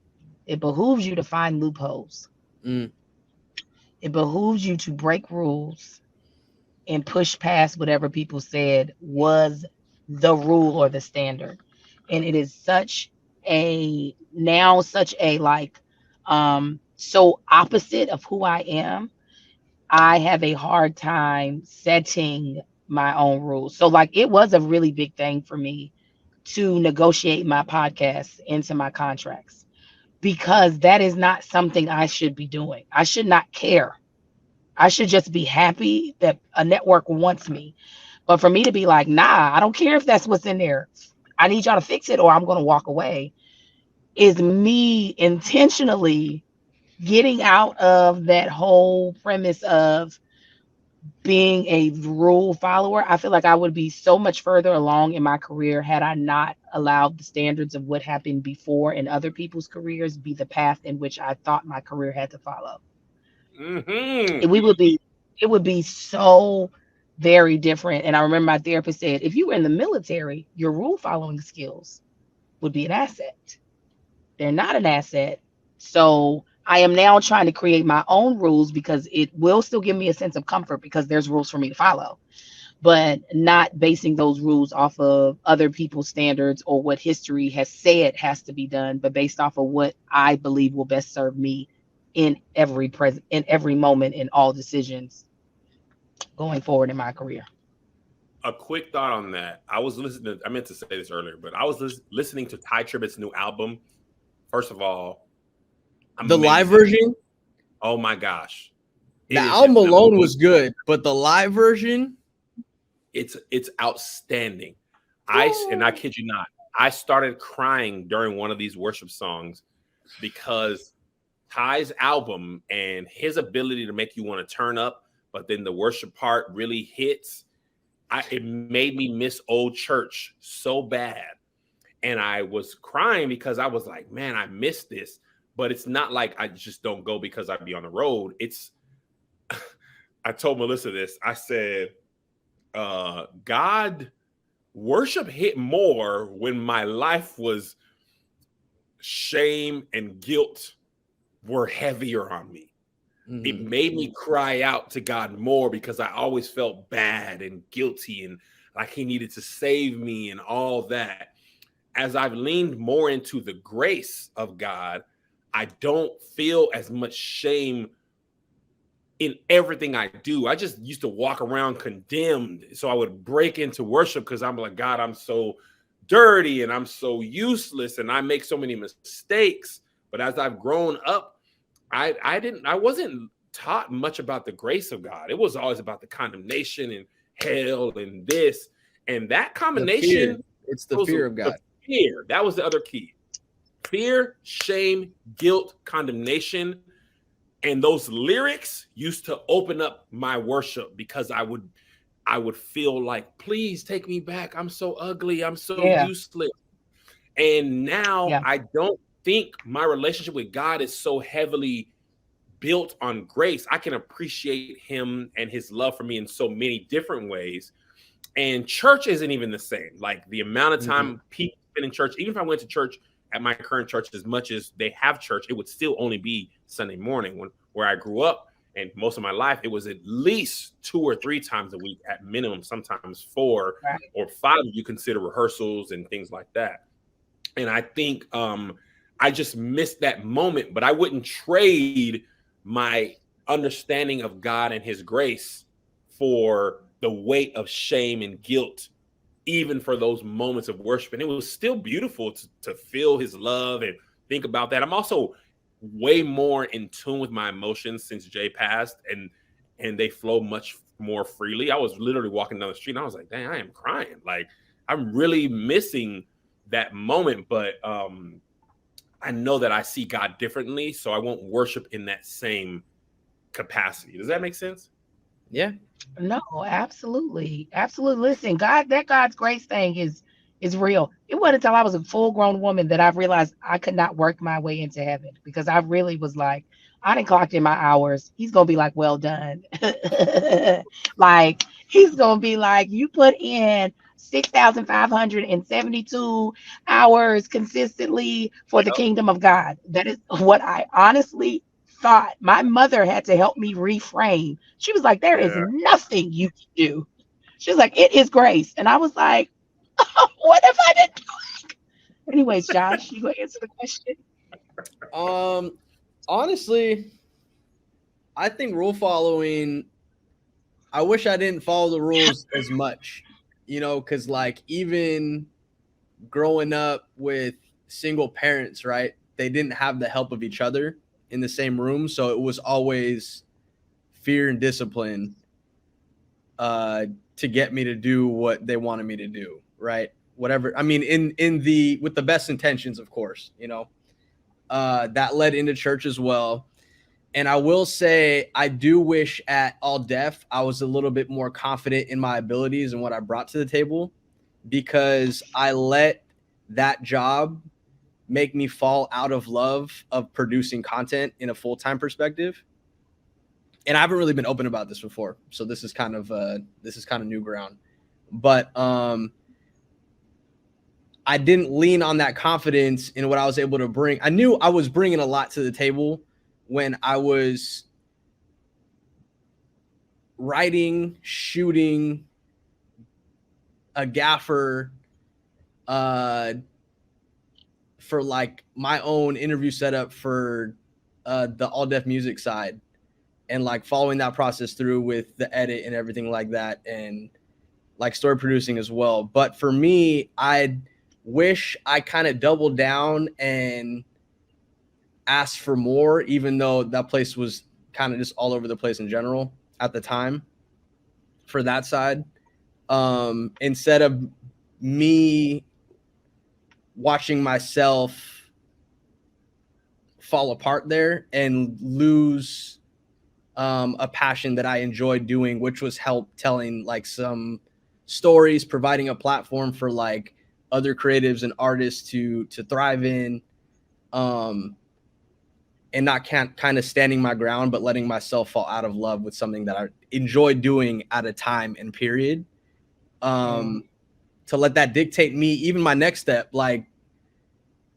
it behooves you to find loopholes. It behooves you to break rules and push past whatever people said was the rule or the standard. And it is such a so opposite of who I am. I have a hard time setting my own rules. So like, it was a really big thing for me to negotiate my podcast into my contracts, because that is not something I should be doing. I should not care. I should just be happy that a network wants me. But for me to be like, nah, I don't care if that's what's in there. I need y'all to fix it or I'm going to walk away, is me intentionally getting out of that whole premise of being a rule follower. I feel like I would be so much further along in my career had I not allowed the standards of what happened before in other people's careers be the path in which I thought my career had to follow. It would be so very different. And I remember my therapist said, if you were in the military, your rule following skills would be an asset. They're not an asset. So I am now trying to create my own rules because it will still give me a sense of comfort because there's rules for me to follow, but not basing those rules off of other people's standards or what history has said has to be done, but based off of what I believe will best serve me in every moment, in all decisions going forward in my career. A quick thought on that. I meant to say this earlier, but I was listening to Ty Tribbett's new album. First of all, The live version? Oh my gosh. The album alone was good, but the live version, it's outstanding. And I kid you not, I started crying during one of these worship songs because Ty's album and his ability to make you want to turn up, but then the worship part really hits. It made me miss old church so bad. And I was crying because I was like, man, I missed this. But it's not like I just don't go because I'd be on the road. I told Melissa this. I said, God, worship hit more when my life was shame and guilt were heavier on me. Mm-hmm. It made me cry out to God more because I always felt bad and guilty and like he needed to save me and all that. As I've leaned more into the grace of God, I don't feel as much shame in everything I do. I just used to walk around condemned. So I would break into worship because I'm like, God, I'm so dirty and I'm so useless and I make so many mistakes. But as I've grown up, I wasn't taught much about the grace of God. It was always about the condemnation and hell and this and that combination. It's the fear of God. Fear. That was the other key. Fear, shame, guilt, condemnation. And those lyrics used to open up my worship because I would feel like, please take me back. I'm so ugly. I'm so useless. And now I don't think my relationship with God is so heavily built on grace. I can appreciate him and his love for me in so many different ways. And church isn't even the same. Like the amount of time people spend in church, even if I went to church at my current church as much as they have church, it would still only be Sunday morning. Where I grew up and most of my life, it was at least 2 or 3 times a week at minimum, sometimes 4 or 5 if you consider rehearsals and things like that. And I think I just missed that moment, but I wouldn't trade my understanding of God and his grace for the weight of shame and guilt, even for those moments of worship. And it was still beautiful to feel his love and think about that. I'm also way more in tune with my emotions since Jay passed, and they flow much more freely. I was literally walking down the street and I was like, dang, I am crying. Like I'm really missing that moment, but I know that I see God differently, so I won't worship in that same capacity. Does that make sense? Yeah. No, absolutely. Absolutely. Listen, God's grace thing is real. It wasn't until I was a full-grown woman that I realized I could not work my way into heaven because I really was like, I didn't clock in my hours. He's gonna be like, well done. Like he's gonna be like, you put in 6,572 hours consistently for the kingdom of God. That is what I honestly thought. My mother had to help me reframe. She was like, there is nothing you can do. She was like, it is grace. And I was like, oh, what if I didn't do it? Anyways, Josh, you go answer the question. Honestly, I think rule following, I wish I didn't follow the rules as much, because like even growing up with single parents, right? They didn't have the help of each other in the same room. So it was always fear and discipline to get me to do what they wanted me to do, right? Whatever. I mean, with the best intentions, of course, that led into church as well. And I will say, I do wish at All Def, I was a little bit more confident in my abilities and what I brought to the table, because I let that job make me fall out of love of producing content in a full-time perspective. And I haven't really been open about this before. So this is kind of new ground, but, I didn't lean on that confidence in what I was able to bring. I knew I was bringing a lot to the table when I was writing, shooting, a gaffer, for like my own interview setup for the All Def Music side, and like following that process through with the edit and everything like that, and like story producing as well. But for me, I wish I kind of doubled down and asked for more, even though that place was kind of just all over the place in general at the time for that side. Instead of me watching myself fall apart there and lose a passion that I enjoyed doing, which was help telling like some stories, providing a platform for like other creatives and artists to thrive in, and not kind of standing my ground, but letting myself fall out of love with something that I enjoyed doing at a time and period. To let that dictate me, even my next step. Like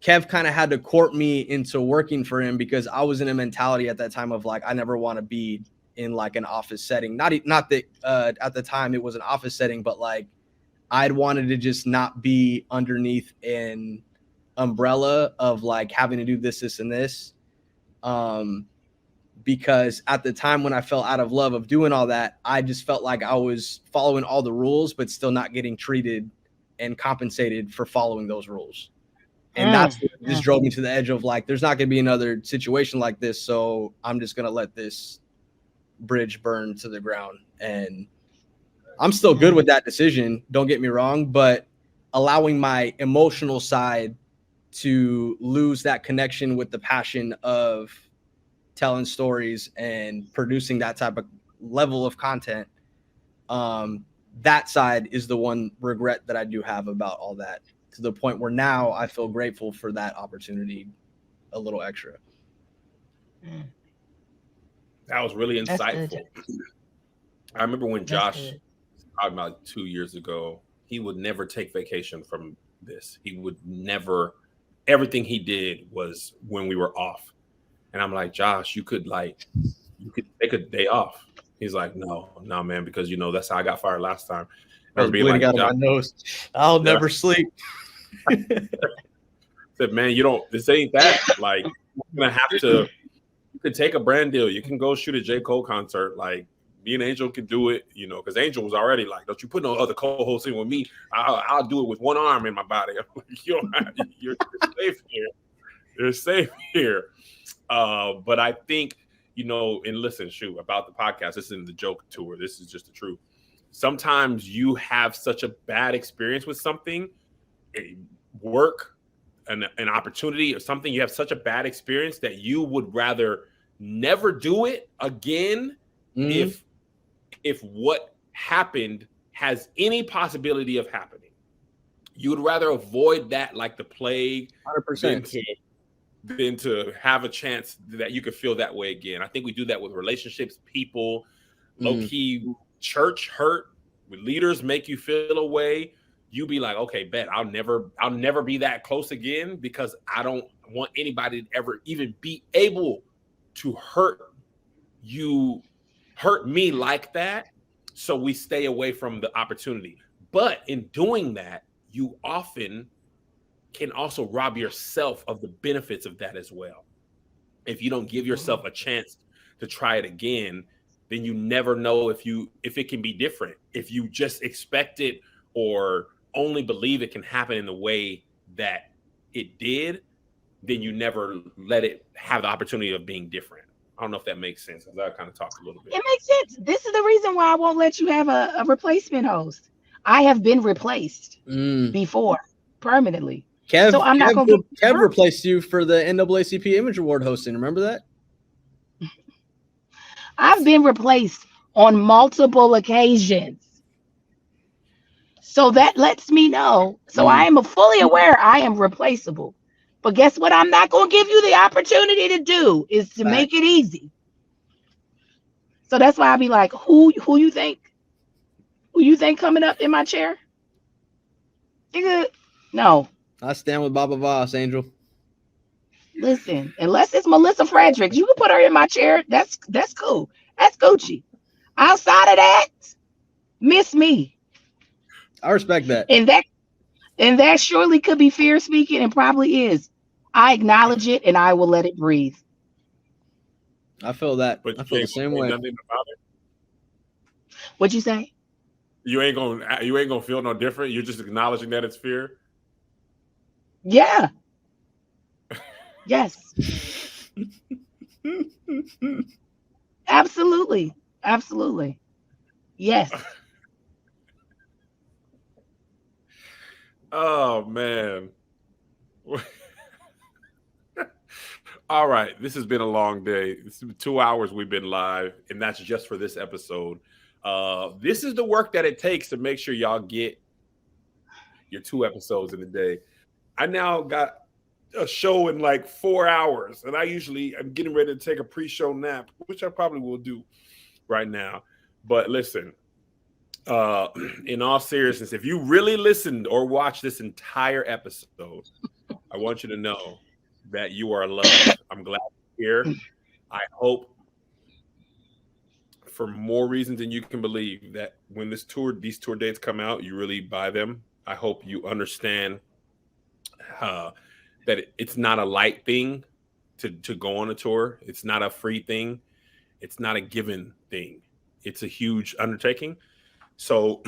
Kev kind of had to court me into working for him because I was in a mentality at that time of like, I never want to be in like an office setting. Not that at the time it was an office setting, but like I'd wanted to just not be underneath an umbrella of like having to do this, and this. Because at the time when I fell out of love of doing all that, I just felt like I was following all the rules, but still not getting treated and compensated for following those rules. And that's what just drove me to the edge of like, there's not going to be another situation like this. So I'm just going to let this bridge burn to the ground. And I'm still good with that decision. Don't get me wrong, but allowing my emotional side to lose that connection with the passion of telling stories and producing that type of level of content, that side is the one regret that I do have about all that, to the point where now I feel grateful for that opportunity a little extra. That was really insightful. I remember when Josh, about 2 years ago, he would never take vacation from this. He would never, everything he did was when we were off. And I'm like, Josh, you could take a day off. He's like, no, man, because that's how I got fired last time. I was bleeding out of my nose. I'll never sleep. Said, man, this ain't that. Like, you're gonna have to. You could take a brand deal. You can go shoot a J. Cole concert. Like, me and Angel could do it. Because Angel was already like, don't you put no other co-host in with me? I'll do it with one arm in my body. I'm like, you're safe here. You're safe here. But I think, and listen, about the podcast, this isn't the joke tour. This is just the truth. Sometimes you have such a bad experience with something, work, an opportunity or something. You have such a bad experience that you would rather never do it again if what happened has any possibility of happening. You would rather avoid that like the plague 100%. than to have a chance that you could feel that way again. I think we do that with relationships, people, low-key church hurt, with leaders make you feel a way. You be like, okay, bet I'll never be that close again, because I don't want anybody to ever even be able to hurt me like that. So we stay away from the opportunity. But in doing that, you often can also rob yourself of the benefits of that as well. If you don't give yourself a chance to try it again, then you never know if it can be different. If you just expect it or only believe it can happen in the way that it did, then you never let it have the opportunity of being different. I don't know if that makes sense, because I kind of talked a little bit. It makes sense. This is the reason why I won't let you have a replacement host. I have been replaced before permanently. Kev Kev replaced you for the NAACP Image Award hosting. Remember that? I've been replaced on multiple occasions. So that lets me know. So I am fully aware I am replaceable. But guess what? I'm not going to give you the opportunity to do is to make it easy. So that's why I'll be like, who you think? Who you think coming up in my chair? Nigga, no. I stand with Baba Voss, Angel. Listen, unless it's Melissa Fredericks, you can put her in my chair. That's cool. That's Gucci. Outside of that, miss me. I respect that. And that surely could be fear speaking, and probably is. I acknowledge it, and I will let it breathe. I feel that. But I feel the same way. Nothing about it. What'd you say? You ain't gonna feel no different. You're just acknowledging that it's fear. Yeah. Yes. Absolutely. Absolutely. Yes. Oh man. All right. This has been a long day. It's 2 hours we've been live, and that's just for this episode. This is the work that it takes to make sure y'all get your 2 episodes in a day. I now got a show in like 4 hours, and I'm getting ready to take a pre-show nap, which I probably will do right now. But listen, in all seriousness, if you really listened or watched this entire episode, I want you to know that you are loved. I'm glad you're here. I hope, for more reasons than you can believe, that when these tour dates come out, you really buy them. I hope you understand that it's not a light thing to go on a tour. It's not a free thing. It's not a given thing. It's a huge undertaking. So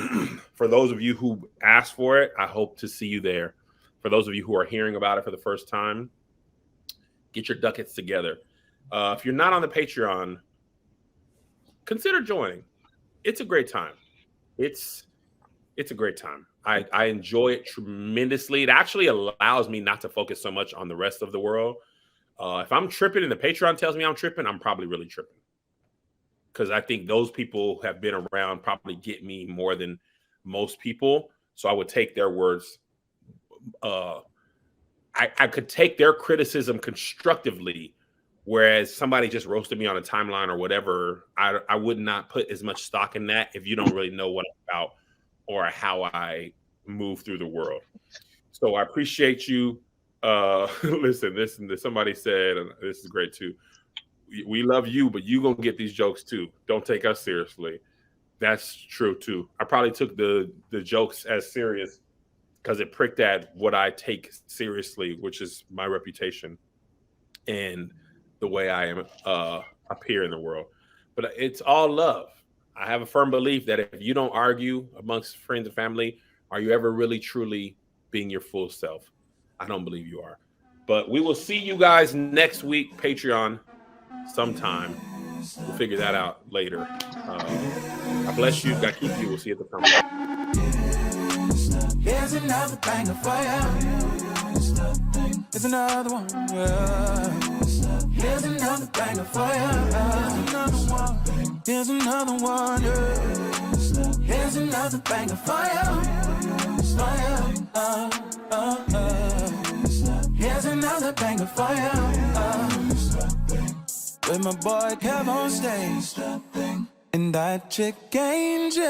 for those of you who asked for it, I hope to see you there. For those of you who are hearing about it for the first time, get your ducats together. If you're not on the Patreon, consider joining. It's a great time. It's a great time. I enjoy it tremendously. It actually allows me not to focus so much on the rest of the world. If I'm tripping and the Patreon tells me I'm tripping, I'm probably really tripping. Because I think those people who have been around probably get me more than most people. So I would take their words. I could take their criticism constructively, whereas somebody just roasted me on a timeline or whatever. I would not put as much stock in that if you don't really know what I'm about or how I move through the world. So I appreciate you. Listen, somebody said, and this is great too, we love you, but you gonna get these jokes too. Don't take us seriously. That's true too. I probably took the jokes as serious because it pricked at what I take seriously, which is my reputation and the way I am up here in the world. But it's all love. I have a firm belief that if you don't argue amongst friends and family, are you ever really truly being your full self? I don't believe you are. But we will see you guys next week, Patreon, sometime. We'll figure that out later. God bless you. God keep you. We'll see you at the front. Here's another banger for you. Here's another one. Here's another banger for you. Here's another one. Here's another banger for you. Here's another banger for you. With my boy Kev on stage and that chick Angel.